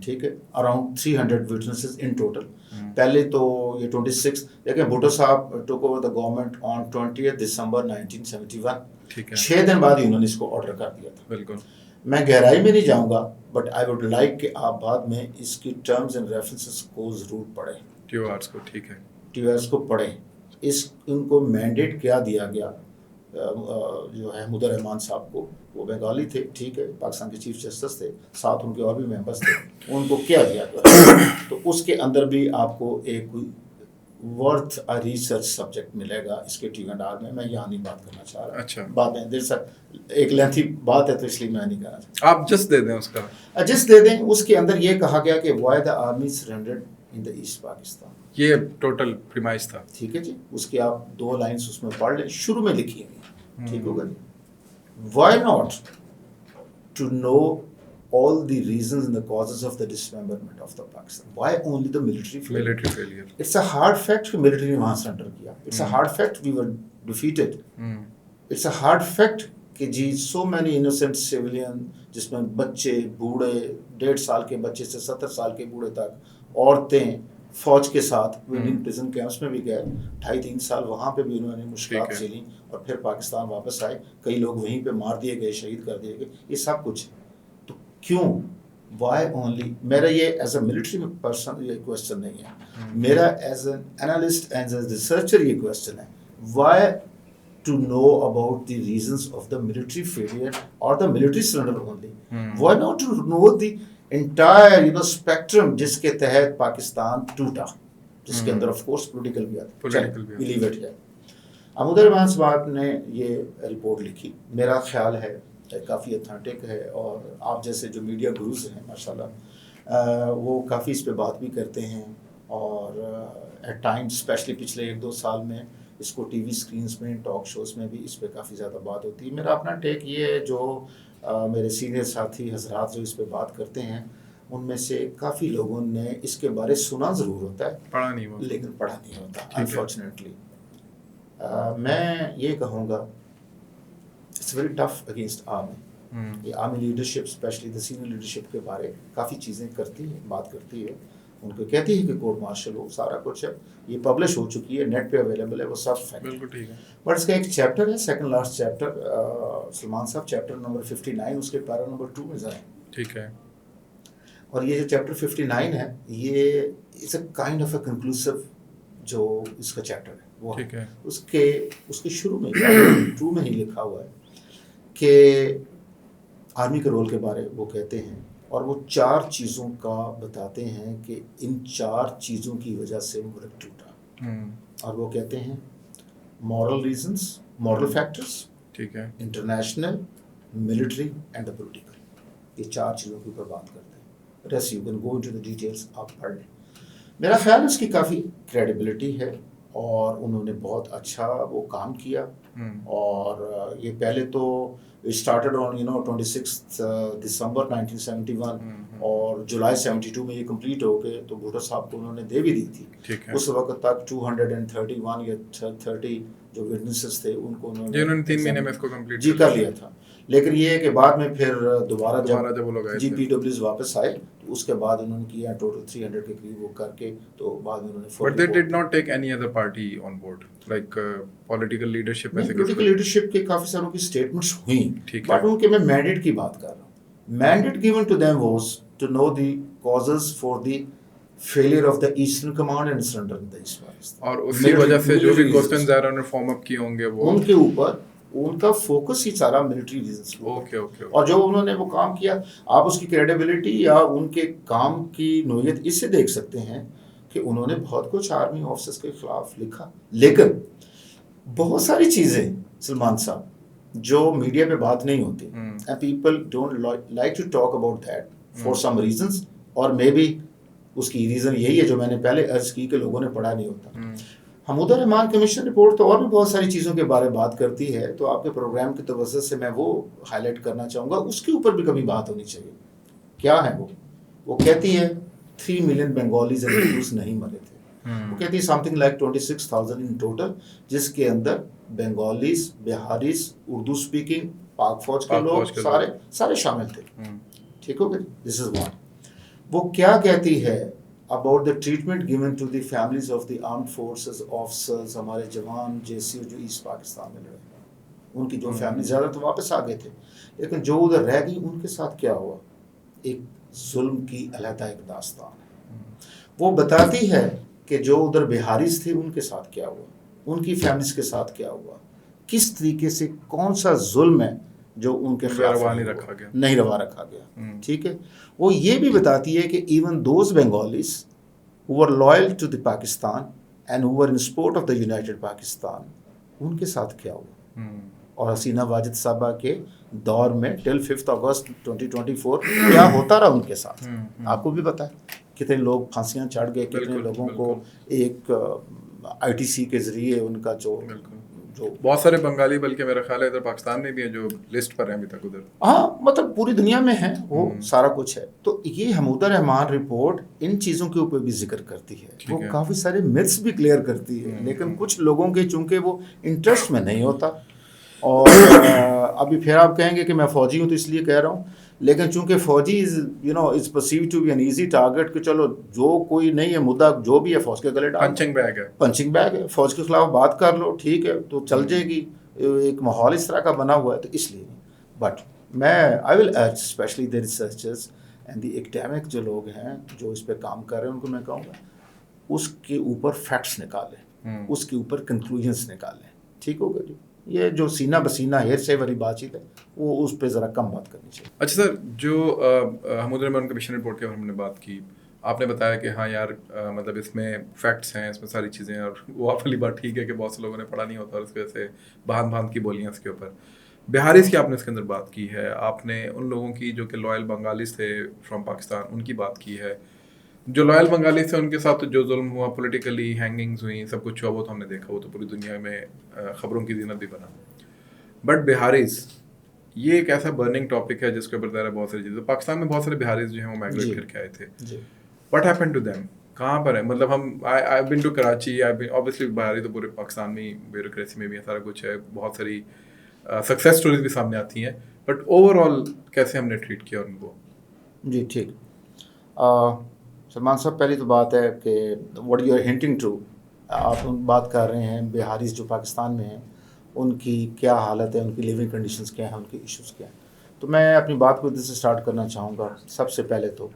ٹھیک ہے, اراؤنڈ 300 وٹنسز ان ٹوٹل. پہلے تو یہ 26 دیکھیں, بھٹو صاحب ٹوک اوور دا گورنمنٹ آن 20 دسمبر 1971. 6 دن بعد ہی انہوں نے اس کو آرڈر کر دیا تھا. بالکل. میں گہرائی میں نہیں جاؤں گا, بٹ آئی ووڈ لائک کہ آپ بعد میں اس کی ٹرمز اینڈ ریفرنسز کو ضرور پڑھیں, ٹیوارس کو. ٹھیک ہے, ٹیوارس کو پڑھیں. ان کو مینڈیٹ کیا دیا گیا جو ہے احمد الرحمان صاحب کو, وہ بنگالی تھے, ٹھیک ہے, پاکستان کے چیف جسٹس تھے, ساتھ ان کے اور بھی ممبرس تھے, ان کو کیا دیا گیا. تو اس کے اندر بھی آپ کو ایک ورتھ ریسرچ سبجیکٹ ملے گا اس کے ٹی&آر میں. میں یہاں نہیں بات کرنا چاہ رہا. اچھا, بات ہے ایک لینتھی بات ہے تو اس لیے میں نہیں کرنا چاہتا. آپ جسٹ دے دیں اس کا, جسٹ دے دیں. اس کے اندر یہ کہا گیا کہ why the army surrendered in the asset Pakistan. یہ ٹوٹل پریمائز تھا. ٹھیک ہے جی, اس کی آپ 2 لائنس اس میں پڑھ لیں, شروع میں لکھی ہوئی. ٹھیک ہوگا جی. Why not to know all the reasons and the causes of the dismemberment of the Pakistan. Why only the military failure? It's a hard fact کہ military نے وہاں surrender کیا. It's a hard fact we were defeated. It's a hard fact کہ جی so many innocent civilian, جس میں بچے, بوڑھے, 1.5 سال کے بچے سے 70 سال کے بوڑھے تک, عورتیں فوج کے ساتھ انڈین پریزن کیمپس میں بھی گئے, 2.5-3 سال وہاں پہ بھی انہوں نے مشکلات جھیلیں, اور پھر پاکستان واپس آئے. کئی لوگ وہیں پہ مار دیے گئے, شہید کر دیے گئے. یہ سب کچھ کیوں؟ Why only? میرا یہ ایز اے ملٹری پرسن یہ کوشچن نہیں ہے, میرا as an analyst as a researcher یہ کوشچن ہے. Why to know about the reasons of the military failure اور the military surrender only? Why not to know the entire spectrum جس کے تحت پاکستان ٹوٹا, جس کے اندر آف کورس پولیٹیکل بھی آتا ہے. احمد الرحمان صاحب نے یہ رپورٹ لکھی, میرا خیال ہے کافی اتھینٹک ہے, اور آپ جیسے جو میڈیا گروز ہیں ماشاءاللہ وہ کافی اس پہ بات بھی کرتے ہیں, اور ایٹ ٹائمز اسپیشلی پچھلے 1-2 سال میں اس کو ٹی وی اسکرینس میں, ٹاک شوز میں بھی اس پہ کافی زیادہ بات ہوتی ہے. میرا اپنا ٹیک یہ ہے, جو میرے سینئر ساتھی حضرات جو اس پہ بات کرتے ہیں ان میں سے کافی لوگوں نے اس کے بارے سنا ضرور ہوتا ہے, پڑھا نہیں ہوتا, لیکن پڑھا نہیں ہوتا انفارچونیٹلی. میں یہ کہوں گا it's very tough against army. یہ army leadership especially the senior leadership کے بارے کافی چیزیں کرتی ہے, بات کرتی ہے, ان کو کہتی ہے کہ کورٹ مارشل ہو, سارا کچھ ہے, یہ پبلش ہو چکی ہے, نیٹ پہ اویلیبل ہے, وہ سب فیکٹ. بالکل ٹھیک ہے. بٹ اس کا ایک چیپٹر ہے, سیکنڈ لاسٹ چیپٹر, سلمان صاحب چیپٹر نمبر 59, اس کے پیرا نمبر 2 میں ذرا. ٹھیک ہے. اور یہ جو چیپٹر 59 ہے یہ اٹس اے کائنڈ آف اے کنکلوسیو جو اس کا چیپٹر ہے وہ ہے. اس کے شروع میں 2 میں ہی لکھا ہوا ہے کہ آرمی کے رول کے بارے وہ کہتے ہیں, اور وہ 4 چیزوں کا بتاتے ہیں کہ ان 4 چیزوں کی وجہ سے ملک ٹوٹا. اور وہ کہتے ہیں مورل ریزنس, مورل فیکٹرس, ٹھیک ہے, international, military and the political. یہ 4 چیزوں کے اوپر بات کرتے ہیں. Rest you can go into the details, آپ پڑھ لیں. میرا خیال اس کی کافی کریڈیبلٹی ہے, اور انہوں نے بہت اچھا وہ کام کیا. اور یہ پہلے تو اسٹارٹڈ آن 26 دسمبر 1971, اور جولائی 72 میں یہ کمپلیٹ ہو گئے. تو بھٹو صاحب کو انہوں نے دے بھی دی تھی. اس وقت تک 231 یا 30 جو وٹنسز تھے ان کو انہوں نے 3 مہینے میں اس کو کمپلیٹ جی کر لیا تھا. لیکن یہ ہے کہ بعد میں پھر دوبارہ جب وہ لوگ جی پی ڈبلیوز واپس آئے تو اس کے بعد انہوں نے کیا ٹوٹل 300 کے قریب وہ کر کے, تو بعد میں انہوں نے But they did not take any other party on board, like political leadership. Political leadership کے کافی ساروں کی اسٹیٹمنٹس ہوئیں, بٹ ان کے میں مینڈیٹ کی بات کر رہا ہوں. Mandate given to them was to know the causes for the failure of the Eastern Command and surrender in the East Pakistan. اور اسی وجہ سے جو بھی کوسچنز ظاہر انہوں نے فارم اپ کیے ہوں گے وہ ان کے اوپر ان کا فوکس ہی سارا ملٹری ریزنس. اور جو انہوں نے وہ کام کیا, آپ اس کی کریڈیبلٹی یا ان کے کام کی نوعیت اس سے دیکھ سکتے ہیں کہ انہوں نے بہت کچھ آرمی آفیسرز کے خلاف لکھا, لیکن بہت ساری چیزیں سلمان صاحب جو میڈیا پہ بات نہیں ہوتی, and people don't like to talk about that for some reasons, اور مے بی اس کی ریزن یہی ہے جو میں نے پہلے عرض کی کہ لوگوں نے پڑھا نہیں ہوتا. حمودہ رحمان کمیشن رپورٹ تو اور بھی بہت ساری چیزوں کے بارے بات کرتی ہے, تو آپ کے پروگرام کی توسط سے میں وہ ہائی لائٹ کرنا چاہوں گا, اس کے اوپر بھی کبھی بات ہونی چاہیے. کیا ہے وہ کہتی ہے 3 ملین بنگالیز اینڈ اردوز نہیں مرے تھے. وہ کہتی ہے سم تھنگ لائک 26,000 ان ٹوٹل, جس کے اندر بنگالیز, بہاریز, اردو اسپیکنگ, پاک فوج کے لوگ سارے شامل تھے. ٹھیک ہو گیا, دس از ون. وہ کیا کہتی ہے about the treatment given to the families of the armed forces officers, ہمارے جوان JCO جو ایسٹ پاکستان میں لڑے, ان کی جو فیملی زیادہ تو واپس آ گئے تھے, لیکن جو ادھر رہ گئی ان کے ساتھ کیا ہوا, ایک ظلم کی علیحدہ ایک داستان ہے. وہ بتاتی ہے کہ جو ادھر بہاریز تھے ان کے ساتھ کیا ہوا, ان کی فیملیز کے ساتھ کیا ہوا, کس طریقے سے کون سا ظلم ہے جو ان کے خلاف نہیں روا رکھا گیا. ٹھیک ہے. وہ یہ بھی بتاتی ہے کہ even those Bengalis who were loyal to the Pakistan and who were in support of the United Pakistan, ان کے ساتھ کیا ہوا. اور حسینہ واجد صاحبہ کے دور میں ٹل 5 اگست 2024 کیا ہوتا رہا ان کے ساتھ, آپ کو بھی پتا ہے کتنے لوگ پھانسیاں چڑھ گئے, کتنے لوگوں کو ایک ITC کے ذریعے ان کا جو بہت سارے بنگالی بلکہ میرا خیال ہے ادھر پاکستان میں بھی ہیں جو لسٹ پر ہیں ابھی تک ادھر. ہاں مطلب پوری دنیا میں ہے, وہ سارا کچھ ہے. تو یہ حمودہ رحمان رپورٹ ان چیزوں کے اوپر بھی ذکر کرتی ہے, وہ کافی سارے میتھس بھی کلیئر کرتی ہے, لیکن کچھ لوگوں کے چونکہ وہ انٹرسٹ میں نہیں ہوتا. اور ابھی پھر آپ کہیں گے کہ میں فوجی ہوں تو اس لیے کہہ رہا ہوں, لیکن چونکہ فوجی is perceived to be an easy target, کہ چلو جو کوئی نہیں ہے مدعا جو بھی ہے فوج کے گلے ڈال, پنچنگ بیگ ہے, فوج کے خلاف بات کر لو, ٹھیک ہے تو چل جائے گی. ایک ماحول اس طرح کا بنا ہوا ہے, تو اس لیے. بٹ میں I will urge especially the researchers and the academic جو لوگ ہیں جو اس پہ کام کر رہے ہیں, ان کو میں کہوں گا اس کے اوپر فیکٹس نکالیں, اس کے اوپر کنکلوژنس نکالیں. ٹھیک ہوگا جی. یہ جو سینہ بسینہ ہیر سے والی بات چیت ہے وہ اس پہ ذرا کم بات کرنی چاہیے. اچھا سر, جو حمودہ رحمان کمیشن رپورٹ کے ہم نے بات کی, آپ نے بتایا کہ ہاں یار مطلب اس میں فیکٹس ہیں, اس میں ساری چیزیں ہیں, اور وہ آپ والی بات ٹھیک ہے کہ بہت سے لوگوں نے پڑھا نہیں ہوتا اور اس وجہ سے باندھ کی بولیاں اس کے اوپر. بہاریز کی آپ نے اس کے اندر بات کی ہے, آپ نے ان لوگوں کی جو کہ لوئل بنگالیز تھے فرام پاکستان ان کی بات کی ہے. جو لوئل بنگالیز تھے ان کے ساتھ جو ظلم ہوا, پولیٹیکلی ہینگنگز ہوئیں, سب کچھ ہوا, وہ تو ہم نے دیکھا, وہ تو پوری دنیا میں خبروں کی زینت بھی بنا. بٹ بہاریز یہ ایک ایسا برننگ ٹاپک ہے جس کے اوپر ظاہر بہت ساری چیزیں, پاکستان میں بہت سارے بہاریز جو ہیں وہ مائگریٹ کر کے آئے تھے. واٹ ہیپن ٹو دیم, کہاں پر ہے؟ مطلب ہم I been to Karachi, obviously Bihari تو پورے پاکستان میں بیوروکریسی میں بھی ہے, سارا کچھ ہے, بہت ساری سکسیس اسٹوریز بھی سامنے آتی ہیں, بٹ اوور آل کیسے ہم نے ٹریٹ کیا ان کو؟ جی ٹھیک. سلمان صاحب, پہلی تو بات ہے کہ what you are hinting to, آپ بات کر رہے ہیں بہاریز جو پاکستان میں ہیں ان کی کیا حالت ہے, ان کی لیونگ کنڈیشنز کیا ہیں, ان کے ایشوز کیا ہیں. تو میں اپنی بات کو ادھر سے اسٹارٹ کرنا چاہوں گا. سب سے پہلے تو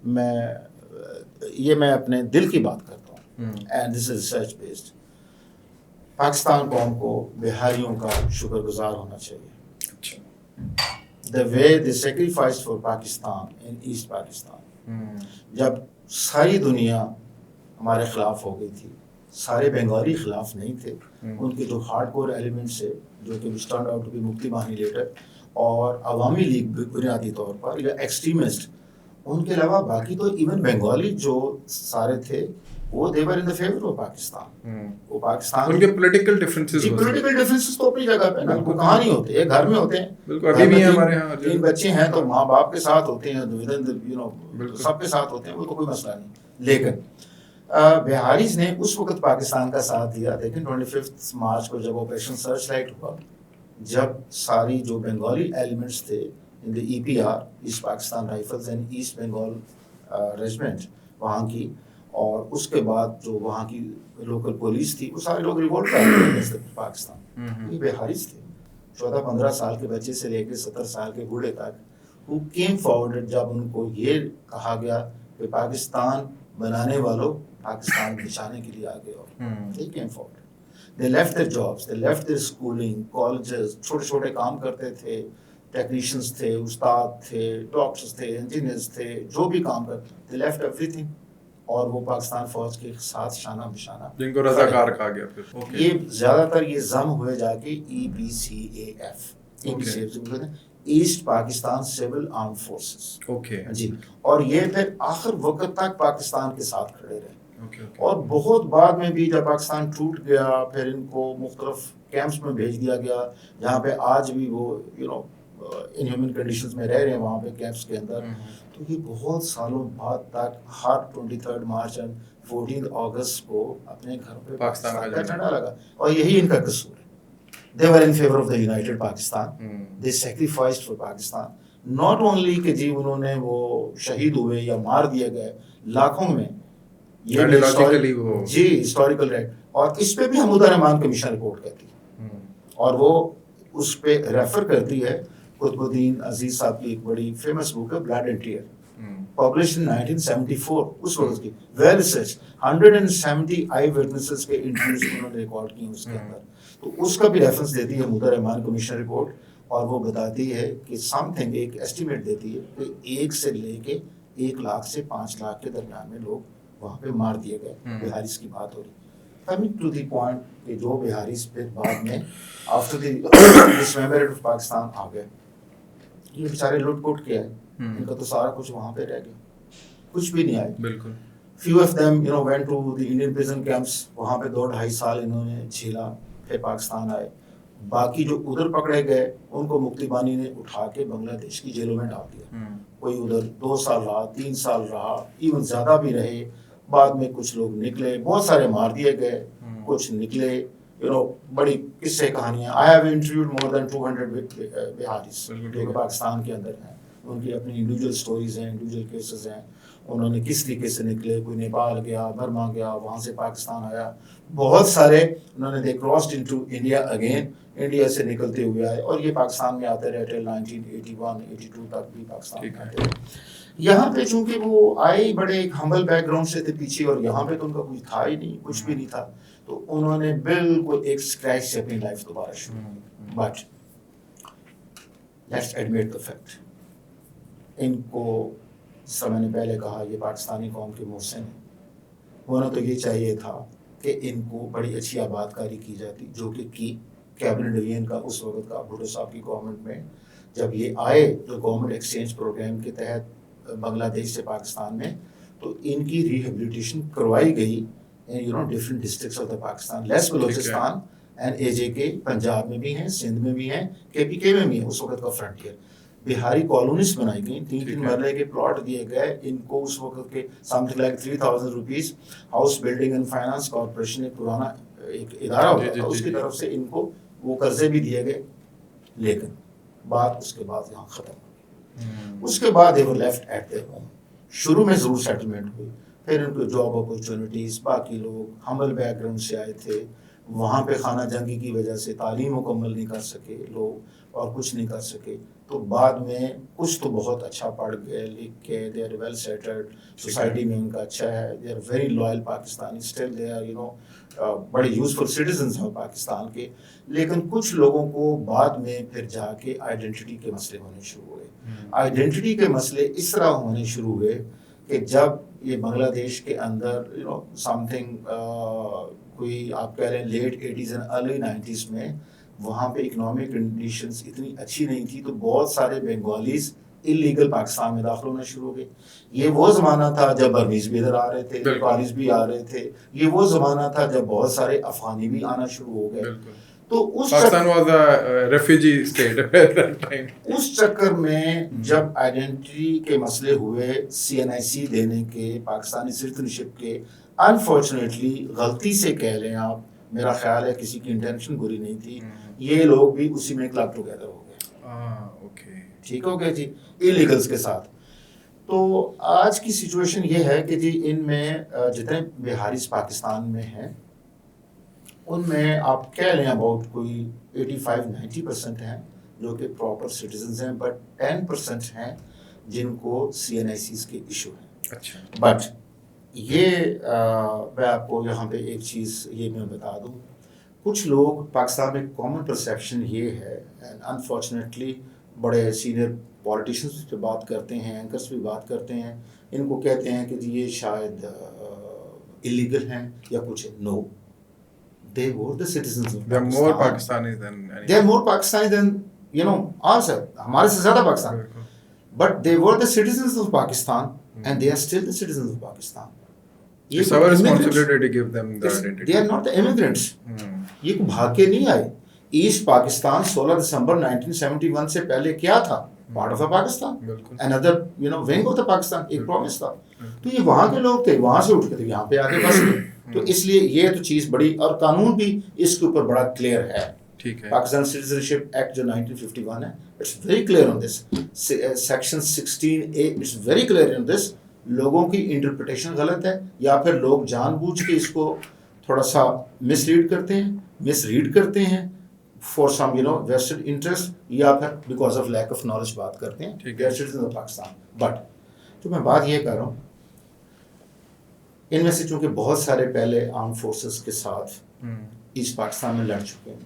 میں اپنے دل کی بات کرتا ہوں, and this is research based. Pakistan قوم کو بہاریوں کا شکر گزار ہونا چاہیے. The way they sacrificed for Pakistan in East Pakistan. جب ساری دنیا ہمارے خلاف ہو گئی تھی, سارے بنگالی خلاف نہیں تھے, ان کے جو ہارڈ کور ایلیمنٹس ہے جو کہ ٹرنڈ آؤٹ ٹو بی مفتی ماہی لیڈر اور عوامی لیگ بنیادی طور پر یا ایکسٹریمسٹ, ان کے علاوہ باقی تو ایون بنگالی جو سارے تھے وہ they were in the favor of Pakistan. وہ پاکستان ان کے پولیٹیکل ڈفرینسز تو اپنی جگہ پہ نا, وہ کہاں نہیں ہوتے, ایک گھر میں ہوتے ہیں. ابھی بھی ہمارے یہاں 3 بچے ہیں تو ماں باپ کے ساتھ ہوتے ہیں, سب کے ساتھ ہوتے ہیں, وہ تو کوئی مسئلہ نہیں. لیکن بہاریز نے اس وقت پاکستان کا ساتھ دیا. لیکن 25 مارچ کو جب آپریشن سرچ لائٹ ہوا, جب ساری جو بنگالی ایلیمنٹس تھے in the EPR, East Pakistan rifles and East Bengal regiment وہاں کی, اور اس کے بعد جو وہاں کی لوکل پولیس تھی, وہ سارے لوگ ریوولٹ کر رہے تھے پاکستان. یہ بہاریز تھے, 14-15 سال کے بچے سے لے کے 70 سال کے بوڑھے تک, who came forward. جب ان کو یہ کہا گیا کہ پاکستان بنانے والوں پاکستان بچانے کے لیے آگے اور they came forward. They left their jobs, they left their schooling, colleges, چھوٹے چھوٹے کام کرتے تھے, ٹیکنیشینز تھے, استاد تھے, ڈاکٹرز تھے, انجینئرز تھے, جو بھی کام کرتے, they left everything, اور وہ پاکستان فوج کے ساتھ شانہ بشانہ, جن کو رضاکار کہا گیا پھر. یہ زیادہ تر یہ ضم ہوئے جا کے EPCAF, asset Pakistan civil arm forces. جی, اور یہ پھر آخر وقت تک پاکستان کے ساتھ کھڑے رہے. اور بہت بعد میں بھی جب پاکستان ٹوٹ گیا پھر ان کو مختلف کیمپس میں بھیج دیا گیا جہاں پہ آج بھی وہ انہیومن کنڈیشنز میں رہ رہے ہیں وہاں پہ کیمپس کے اندر. تو یہ بہت سالوں بعد تک ہر 23 مارچ اینڈ 14 اگست کو اپنے گھر پہ پاکستان کا جھنڈا لگا اور یہی ان کا قصور ہے. They were in favor of the united Pakistan. They sacrificed for Pakistan. Not only کہ جی انہوں نے وہ شہید ہوئے یا مار دیے گئے لاکھوں میں, یہ جی ہسٹوریکل ریٹ, اور اس پہ بھی حمودہ رحمان کمیشن رپورٹ کرتی ہے اور وہ اس پہ ریفر کرتی ہے قطب الدین عزیز صاحب کی ایک بڑی فیمس بک ہے blood and tear, publish in 1974. اس وقت کی ویل ریسرچ 170 آئی وٹنسز کے انٹرویوز انہوں نے ریکارڈ کی اس کے اندر. تو اس کا بھی ریفرنس دیتی ہے حمودہ رحمان کمیشن رپورٹ, اور وہ بتاتی ہے کہ سم تھنگ ایک ایسٹیمیٹ دیتی ہے کہ 1 سے لے کے 1 لاکھ سے 5 لاکھ کے درمیان میں لوگ وہاں پہ مار دیے گئے. بہارس کی بات ہو رہی. کمنگ ٹو دی پوائنٹ کہ جو بہارس پھر بعد میں آفٹر دی ڈسممبرمنٹ آف پاکستان آ گئے, یہ بیچارے لوٹ پوٹ کے آئے, ان کا تو سارا کچھ وہاں پہ رہ گیا, کچھ بھی نہیں آئے. بالکل. few of them went to the Indian prison camps, وہاں پہ 2-2.5 سال انہوں نے جھیلا, پھر پاکستان آئے. باقی جو ادھر پکڑے گئے ان کو مکتی بانی نے اٹھا کے بنگلہ دیش کی جیلوں میں ڈال دیا. کوئی ادھر 2 سال رہا, 3 سال رہا, ایون زیادہ بھی رہے. بعد میں کچھ لوگ نکلے, بہت سارے مار دیے گئے, کچھ نکلے. بڑی قصے کہانیاں. I have interviewed more than 200 بہارس جو کہ پاکستان کے اندر ہیں. ان کی اپنی انڈیویجول سٹوریز ہیں, انڈیویجول کیسز ہیں. انہوں نے کس طریقے سے نکلے, کوئی نیپال گیا, برما گیا, وہاں سے پاکستان آیا. بہت سارے انہوں نے they crossed into India again, India سے نکلتے ہوئے آئے اور یہ پاکستان میں آتے رہے ٹل 1981-82 تک بھی پاکستان میں آتے رہے. یہاں پہ چونکہ وہ آئے بڑے ایک ہمبل بیک گراؤنڈ سے تھے پیچھے, اور یہاں پہ تو ان کا کچھ تھا ہی نہیں, کچھ بھی نہیں تھا. تو انہوں نے بالکل ایک اسکریچ سے اپنی لائف دوبارہ شروع کی. But let's admit the fact, ان کو جس طرح میں نے پہلے کہا یہ پاکستانی قوم کے محسن ہیں. ہونا تو یہ چاہیے تھا کہ ان کو بڑی اچھی آباد کاری کی جاتی, جو کہ کی کیبنٹ ڈویژن کا اس وقت کا بھٹو صاحب کی گورنمنٹ میں جب یہ آئے تو گورنمنٹ ایکسچینج پروگرام کے تحت بنگلہ دیش سے پاکستان میں, تو ان کی ریہیبلیٹیشن کروائی گئی different districts of the Pakistan. Less Balochistan and A J K Punjab میں بھی ہیں, سندھ میں بھی ہیں, کے پی کے میں بھی ہیں, اس وقت کا فرنٹیئر. بہاری کالونیز بنائی گئیں, 3 مرلے کے پلاٹ دیے گئے ان کو. اس وقت کے some thing like 3000 rupees house building and finance corporation ایک پرانا ایک ادارہ ہوتا تھا, اس کی طرف سے ان کو وہ قرضے بھی دیے گئے. لیکن بات اس کے بعد یہاں ختم ہوئی. اس کے بعد they were left at their home. شروع میں ضرور سیٹلمنٹ ہوئی, پھر ان کو جاب اپرچونیٹیز, باقی لوگ ہمبل بیک گراؤنڈ سے آئے تھے, وہاں پہ خانہ جنگی کی وجہ سے تعلیم مکمل نہیں کر سکے لوگ اور کچھ نہیں کر سکے. تو بعد میں کچھ تو بہت اچھا پڑھ گئے, لکھ کے, they are well settled, society میں ان کا اچھا ہے, they are very loyal Pakistani, still they are بڑے یوزفل سٹیزنز ہیں پاکستان کے. لیکن کچھ لوگوں کو بعد میں پھر جا کے آئیڈینٹی کے مسئلے ہونے شروع ہوئے. آئیڈینٹی کے مسئلے اس طرح ہونے شروع ہوئے کہ جب یہ بنگلہ دیش کے اندر سم تھنگ کوئی آپ کہہ رہے ہیں late 80s and early 90s میں وہاں پہ اکنامک کنڈیشنز اتنی اچھی نہیں تھی, تو بہت سارے بنگالیز اللیگل پاکستان میں داخل ہونا شروع ہو گئے. یہ وہ زمانہ تھا جب برمیز بھی ادھر آ رہے تھے, نیپالیز بھی آ رہے تھے. یہ وہ زمانہ تھا جب بہت سارے افغانی بھی آنا شروع ہو گئے. تو اس چکر میں جب آئیڈینٹی کے مسئلے ہوئے, CNIC دینے کے, پاکستانی سٹیزنشپ کے, انفارچونیٹلی غلطی سے کہہ لیں آپ, میرا خیال ہے کسی کی انٹینشن بری نہیں تھی, یہ لوگ بھی اسی میں کلب ٹوگیدر ہو گئے. ٹھیک ہو گیا جی, ایلیگلز کے ساتھ. تو آج کی سچویشن یہ ہے کہ جی ان میں جتنے بہارس پاکستان میں ہیں ان میں آپ کہہ لیں اباؤٹ کوئی 85-90% ہیں جو کہ پراپر سٹیزنز ہیں, بٹ 10% ہیں جن کو CNICs کے ایشو ہیں. اچھا, بٹ یہ میں آپ کو یہاں پہ ایک چیز یہ میں بتا دوں, کچھ لوگ پاکستان میں کامن پرسیپشن یہ ہے, اینڈ انفارچونیٹلی بڑے سینئر پولیٹیشنز پہ بات کرتے ہیں, اینکرس بھی بات کرتے ہیں, ان کو کہتے ہیں کہ جی یہ شاید اللیگل ہیں یا کچھ. نو, they were the citizens of Pakistan. They're more Pakistani than anyone. They're more Pakistani than us. ہمارے سے زیادہ Pakistan. But they were the citizens of Pakistan and they are still the citizens of Pakistan. It's our responsibility to give them the identity. They are not the immigrants. یہ کو بھاگ کے نہیں آئے. Asset Pakistan 16 دسمبر 1971 سے پہلے کیا تھا؟ Part of the Pakistan, another wing of the Pakistan, ایک پرومس تھا. تو یہ وہاں کے لوگ تھے, وہاں سے اٹھ کے یہاں پہ آگے بس گئے. تو اس لیے یہ تو چیز بڑی, اور قانون بھی اس کے اوپر بڑا کلیئر ہے. پاکستان سٹیزنشپ ایکٹ جو 1951 ہے, it's very clear on this. Section 16A it's very clear on this. لوگوں کی انٹرپریٹیشن غلط ہے, یا پھر لوگ جان بوجھ کے اس کو تھوڑا سا مس ریڈ کرتے ہیں فار سم ویسٹڈ انٹرسٹ, یا پھر because of lack of knowledge بات کرتے ہیں سٹیزن آف پاکستان. بٹ تو میں بات یہ کر رہا ہوں, ان میں سے چونکہ بہت سارے پہلے آرم فورسز کے ساتھ ایسٹ پاکستان میں لڑ چکے ہیں.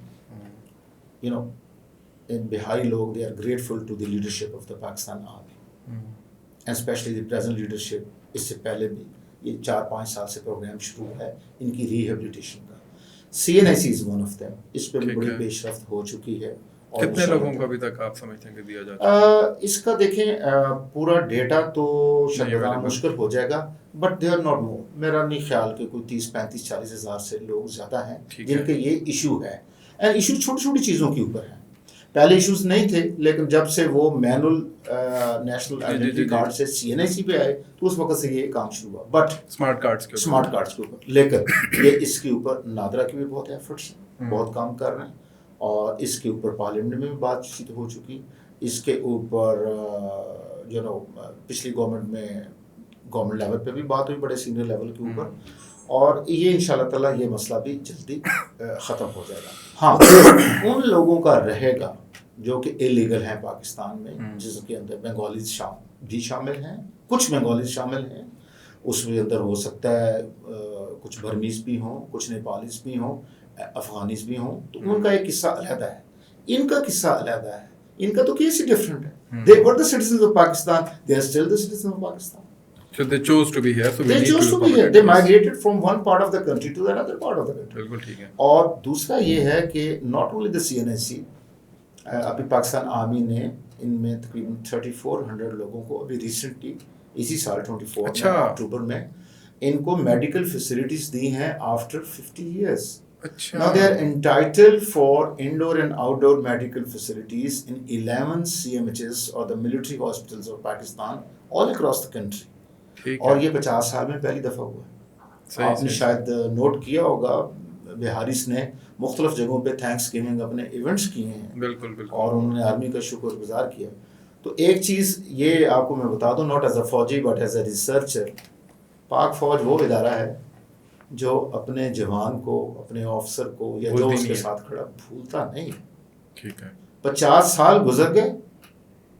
بہاری لوگ they are grateful to the leadership of the Pakistan army, and especially the present leadership. اس سے پہلے بھی یہ 4-5 سال سے پروگرام شروع ہے ان کی ریہیبلیٹیشن کا. CNIC is one of them. اس پہ بھی بڑی پیش رفت ہو چکی ہے. کتنے لوگوں کو ابھی تک آپ سمجھتے ہیں کہ دیا جاتا ہے؟ اس کا دیکھیں پورا ڈیٹا تو شاید مشکل ہو جائے گا, but they are not more. میرا نہیں خیال کہ کوئی 30-35-40 ہزار سے لوگ زیادہ ہیں جن کے یہ ایشو ہے. اینڈ ایشو چھوٹی چھوٹی چیزوں کے اوپر ہیں. پہلے ایشوز نہیں تھے, لیکن جب سے وہ مینول نیشنل آئیڈینٹی کارڈ سے CNIC پہ آئے تو اس وقت سے یہ کام شروع ہوا. بٹ اسمارٹ کارڈز کے اوپر, لیکن یہ اس کے اوپر نادرا کی بھی بہت ایفرٹس ہیں, بہت کام کر رہے ہیں, اور اس کے اوپر پارلیمنٹ میں بھی بات چیت ہو چکی. اس کے اوپر پچھلی گورنمنٹ میں گورنمنٹ لیول پہ بھی بات ہوئی, بڑے سینئر لیول کے اوپر, اور یہ انشاءاللہ تعالیٰ یہ مسئلہ بھی جلدی ختم ہو جائے گا. ہاں, ان لوگوں کا رہے گا جو کہ الیگل ہیں پاکستان میں, جس کے اندر بنگالیز بھی شامل ہیں, کچھ بنگالیز شامل ہیں, اس میں اندر ہو سکتا ہے کچھ برمیز بھی ہوں, کچھ نیپالیز بھی ہوں, افغانیز بھی ہوں. تو ان کا ایک قصہ علیحدہ ہے, ان کا قصہ علیحدہ ہے. ان کا تو کیس ہی ڈفرینٹ ہے. They were the citizens of Pakistan, they are still the citizens of Pakistan. So they chose to be here. So they chose to be here. They migrated from one part of the country to another part of the country. بالکل ٹھیک ہے. اور دوسرا یہ ہے کہ not only the CNIC, ابھی Pakistan army نے ان میں تقریباً 3400 لوگوں کو ابھی ریسنٹلی اسی سال 24 اکتوبر میں ان کو میڈیکل فیسلٹیز دی ہیں after 50 years. Now they are entitled for indoor and outdoor medical facilities in 11 CMHs or the military hospitals of Pakistan all across the country. اور یہ 50 سال میں پہلی دفعہ ہوا ہے. آپ نے شاید نوٹ کیا ہوگا بہارس نے مختلف جگہوں پہ تھینکس گیونگ اپنے ایونٹس کیے ہیں, بالکل بالکل, اور انہوں نے آرمی کا شکر گزار کیا. تو ایک چیز یہ آپ کو میں بتا دوں, ناٹ ایز اے فوجی بٹ ایز اے ریسرچر, پاک فوج وہ ادارہ ہے جو اپنے جوان کو, اپنے آفسر کو, یا جو اس کے ساتھ کھڑا, بھولتا نہیں. ٹھیک ہے. 50 سال گزر گئے,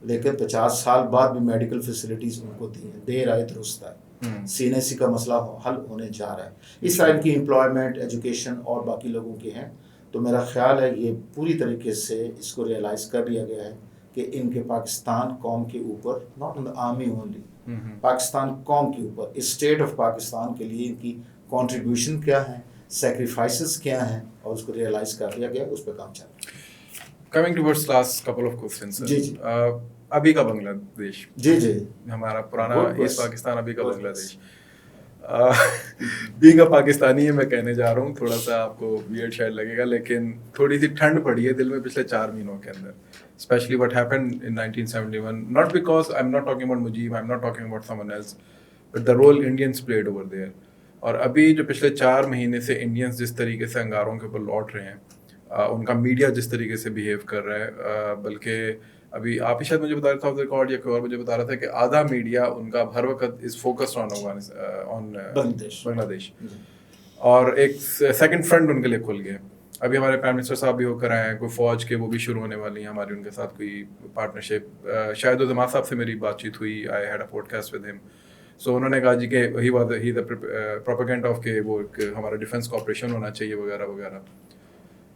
لیکن 50 سال بعد بھی میڈیکل فیسلٹیز ان کو دی ہیں. دیر آئے درست ہے. CNIC کا مسئلہ حل ہونے جا رہا ہے. اس طرح ان کی امپلائمنٹ, ایجوکیشن اور باقی لوگوں کے ہیں. تو میرا خیال ہے یہ پوری طریقے سے اس کو ریئلائز کر لیا گیا ہے کہ ان کے پاکستان قوم کے اوپر, not in army only, Pakistan قوم کے اوپر, اسٹیٹ آف پاکستان کے لیے ان کی کنٹریبیوشن کیا ہے, سیکریفائسز کیا ہیں, اور اس کو ریئلائز کر لیا گیا, اس پہ کام چل رہا ہے. Coming towards last couple of questions. جی جی. ابھی کا بنگلہ دیش, جی جی, ہمارا پرانا ایسٹ پاکستان, ابھی کا بنگلہ دیش. بینگ اے پاکستانی ہے, میں کہنے جا رہا ہوں, تھوڑا سا آپ کو ویئرڈ شاید لگے گا, لیکن تھوڑی سی ٹھنڈ پڑی ہے دل میں پچھلے 4 مہینوں کے اندر, especially what happened in 1971. Not because I'm not talking about Mujib, I'm not talking about someone else, but the role Indians played over there. اور ابھی جو پچھلے 4 مہینے سے انڈینس جس طریقے سے انگاروں کے اوپر لوٹ رہے ہیں, ان کا میڈیا جس طریقے سے بیہیو کر رہا ہے, بلکہ ابھی آپ ہی شاید مجھے بتا رہا تھا ریکارڈ, یا کوئی اور مجھے بتا رہا تھا کہ آدھا میڈیا ان کا ہر وقت از فوکسڈ آن بنگلہ دیش, اور ایک سیکنڈ فرنٹ ان کے لیے کھل گیا. ابھی ہمارے پرائم منسٹر صاحب بھی ہو کر آئے ہیں, کوئی فوج کے وہ بھی شروع ہونے والی ہیں, ہماری ان کے ساتھ کوئی پارٹنرشپ. شاید الزما صاحب سے میری بات چیت ہوئی, I had a podcast with him. So انہوں نے کہا جی کہ ہی دا پروپیگنڈا آف کہ وہ ہمارا ڈیفینس کوآپریشن ہونا چاہیے وغیرہ وغیرہ.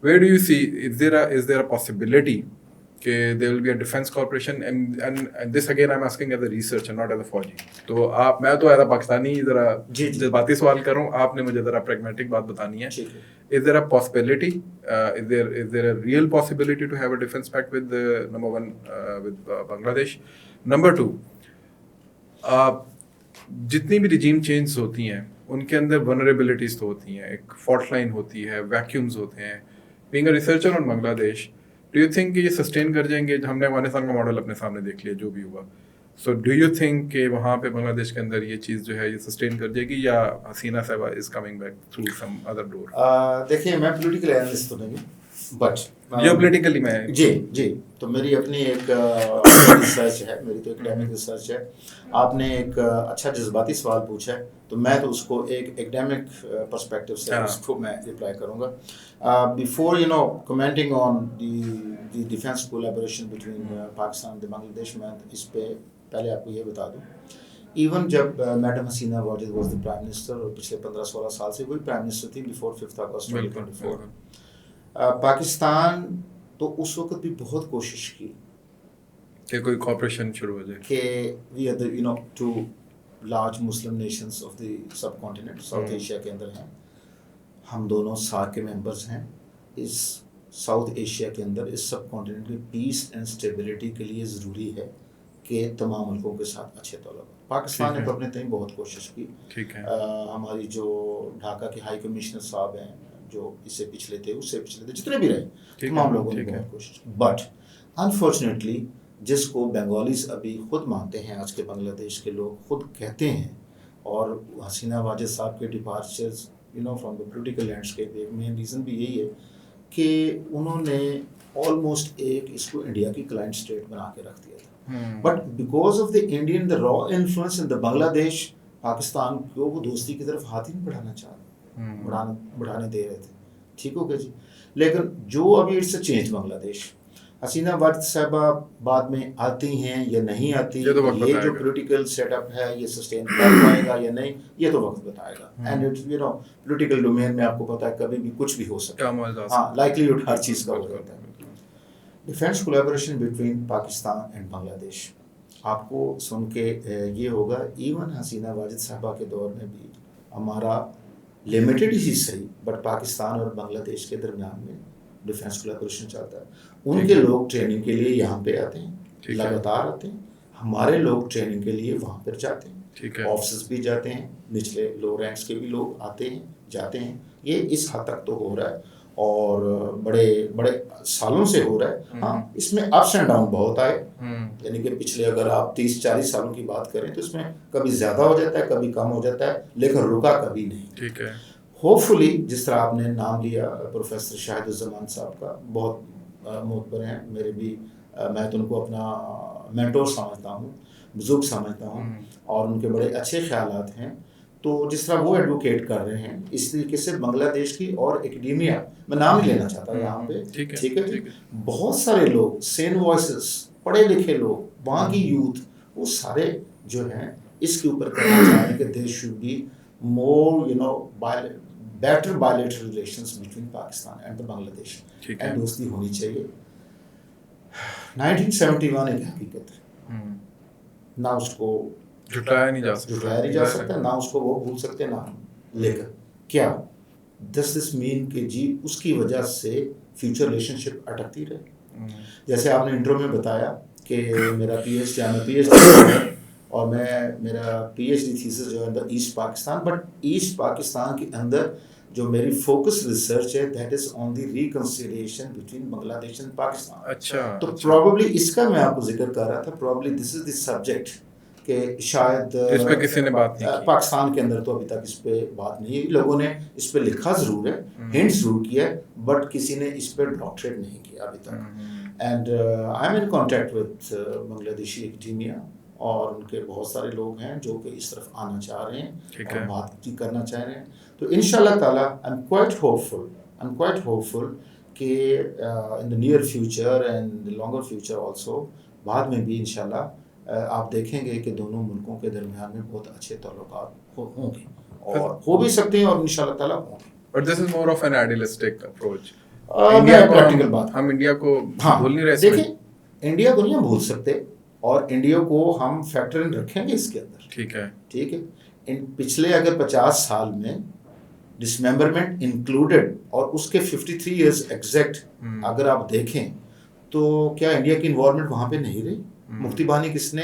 Where do you see, is there a possibility کہ there will be a defense corporation, and this again I'm asking as a researcher, not as a فوجی. تو آپ, میں تو ایز اے پاکستانی ذرا جذباتی سوال کر رہا ہوں, آپ نے مجھے ذرا پریگمیٹک بات بتانی ہے. Is there a possibility, is there a real possibility to have a defense pact with number one with Bangladesh? Number two, جتنی بھی regime changes ہوتی ہیں ان کے اندر ونریبلٹیز تو ہوتی ہیں, ایک فالٹ لائن ہوتی ہے, ویکیومز ہوتے ہیں. بینگ اے ریسرچر آن بنگلہ دیش, ڈو یو تھنک کہ یہ سسٹین کر جائیں گے؟ ہم نے افغانستان کا ماڈل اپنے سامنے دیکھ لیا جو بھی ہوا, سو ڈو یو تھنک کہ وہاں پہ بنگلہ دیش کے اندر یہ چیز جو ہے یہ سسٹین کر جائے گی, یا Hasina sahiba is coming back through some other door? دیکھیے میں پولیٹیکل اینالسٹ تو نہیں ہوں, بٹ جیو پولیٹیکلی میں جی تو میری اپنی ایک ریسرچ ہے, میری تو اکیڈیمک ریسرچ ہے. آپ نے ایک اچھا جذباتی سوال پوچھا ہے, تو میں تو اس کو ایک اکیڈیمک پرسپیکٹو سے اس کو میں رپلائی کروں گا. Before commenting on the defence collaboration between Pakistan and Bangladesh, میں اس پہ پہلے آپ کو یہ بتا دوں, ایون جب madam Hasina Wajed was the prime minister, اور پچھلے 15-16 سال سے وہی پرائم منسٹر تھی بیفور 5 اگست 2024, پاکستان تو اس وقت بھی بہت کوشش کی کہ کوئی کوآپریشن شروع ہو جائے, کہ we are the two large Muslim nations of the subcontinent, South Asia کے اندر ہیں ہم دونوں, سارک کے ممبرز ہیں. اس ساؤتھ ایشیا کے اندر, اس سب کانٹیننٹ کی پیس اینڈ اسٹیبلٹی کے لیے ضروری ہے کہ تمام ملکوں کے ساتھ اچھے تعلق. پاکستان نے تو اپنے تئیں بہت کوشش کی. ہماری جو ڈھاکہ کے ہائی کمشنر صاحب ہیں, جو اس سے پچھلے تھے, اس سے پچھلے تھے, جتنے بھی رہے, تمام لوگوں نے بہت کوشش کی. بٹ انفارچونیٹلی جس کو بنگالیز ابھی خود مانتے ہیں, آج کے بنگلہ دیش کے لوگ خود کہتے ہیں, اور حسینہ واجد صاحب کے ڈپارچرز فرام دا پولیٹیکل لینڈسکیپ, ایک مین ریزن بھی یہی ہے کہ انہوں نے آلموسٹ اس کو انڈیا کی کلائنٹ اسٹیٹ بنا کے رکھ دیا تھا. But because of the Indian the را انفلوئنس ان دا بنگلہ دیش, پاکستان کو وہ دوستی کی طرف ہاتھ ہی نہیں بڑھانا چاہ رہے, بڑھانے دے رہے تھے. ٹھیک ہو گیا جی. لیکن جو ابھی اٹس اے چینج بنگلہ دیش, حسینہ واجد صاحبہ بعد میں آتی ہیں یا نہیں آتی, یہ جو پولیٹیکل سیٹ اپ ہے یہ سسٹین کر پائے گا یا نہیں, یہ تو وقت بتائے گا. اینڈ اٹس پولیٹیکل ڈومین میں آپ کو پتا ہے کبھی بھی کچھ بھی ہو سکتا ہے, ہاں لائکلیہڈ ہر چیز کا ہو جاتا ہے. Defence collaboration between Pakistan and Bangladesh, آپ کو سن کے یہ ہوگا, ایون حسینہ واجد صاحبہ کے دور میں بھی ہمارا لمیٹڈ ہی صحیح, بٹ پاکستان اور بنگلہ دیش کے درمیان میں ڈیفینس کولیبوریشن چلتا ہے. ان کے لوگ ٹریننگ کے لیے یہاں پہ آتے ہیں, لگاتار آتے ہیں. ہمارے لوگ ٹریننگ کے لیے وہاں پر جاتے ہیں, آفسز بھی جاتے ہیں, نچلے لو رینکس کے بھی لوگ آتے ہیں جاتے ہیں. یہ اس حد تک تو ہو رہا ہے, اور بڑے سالوں سے ہو رہا ہے. ہاں اس میں اپس اینڈ ڈاؤن بہت آئے, یعنی کہ پچھلے اگر آپ 30-40 سالوں کی بات کریں تو اس میں کبھی زیادہ ہو جاتا ہے, کبھی کم ہو جاتا ہے, لیکن رکا کبھی نہیں. ٹھیک ہے. ہوپ فلی جس طرح آپ نے نام لیا پروفیسر شاہد الزمان صاحب کا, بہت معتبر ہیں میرے بھی, میں تو ان کو اپنا مینٹور سمجھتا ہوں, بزرگ سمجھتا ہوں, اور ان کے بڑے اچھے خیالات ہیں. تو جس طرح وہ ایڈوکیٹ کر رہے ہیں, اس طریقے سے بنگلہ دیش کی اور اکیڈیمیا, میں نام نہیں لینا چاہتا یہاں پہ, ٹھیک ہے, بہت سارے لوگ, سین وائسز, پڑھے لکھے لوگ, وہاں کی یوتھ, وہ سارے جو ہیں اس کے اوپر کرنا چاہ رہے ہیں کہ there should be more better bilateral relations between Pakistan and Bangladesh, and دوستی ہونی چاہیے. 1971 ایک حقیقت ہے, نہ اس کو جھٹلایا نہیں جا سکتا, نہ اس کو وہ بھول سکتے نہ ہم. لیکن کیا does this mean کہ جی اس کی وجہ سے فیوچر ریلیشن شپ اٹکتی رہے؟ جیسے آپ نے انٹرو میں بتایا کہ میرا پی ایچ ڈی ہے, اور میرا پی ایچ ڈی تھیسس جو ہے East Pakistan, but East Pakistan کے اندر جو میری فوکس ریسرچ ہے that is on the reconciliation between Bangladesh and Pakistan. اچھا, تو پروبیبلی اس کا میں آپ کو ذکر کر رہا تھا, probably this is the subject کہ شاید اس پہ کسی نے بات نہیں کی پاکستان کے اندر, تو ابھی تک اس پہ بات نہیں ہے. لوگوں نے اس پہ لکھا ضرور ہے, ہنٹ ضرور کیا ہے, بٹ کسی نے اس پہ ڈاکٹریٹ نہیں کیا ابھی تک. And I'm in contact with Bangladeshi academia, اور ان کے بہت سارے لوگ ہیں جو کہ اس طرف آنا چاہ رہے ہیں اور بات کرنا چاہ رہے ہیں. تو ان شاء اللہ تعالیٰ آئی ایم کوائٹ ہوپفل کہ in the near future and longer future also, بعد میں بھی ان شاء اللہ آپ دیکھیں گے کہ دونوں ملکوں کے درمیان میں بہت اچھے تعلقات ہوں گے, اور ہو بھی سکتے ہیں, اور ان شاء اللہ تعالیٰ ہوں گے. But this is more of an idealistic approach. Practical بات, ہم انڈیا کو بھول نہیں رہے. دیکھیں انڈیا کو نہیں بھول سکتے, اور انڈیا کو ہم فیکٹر ان رکھیں گے اس کے اندر. ٹھیک ہے. ان پچھلے اگر 50 سال میں ڈسممبرمنٹ انکلوڈیڈ, اور اس کے 53 ایئرز ایگزیکٹ اگر آپ دیکھیں, تو کیا انڈیا کی انوالومنٹ وہاں پہ نہیں رہی؟ مفتی بانی کس نے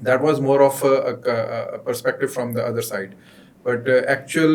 that was more of a perspective from the other side, but actual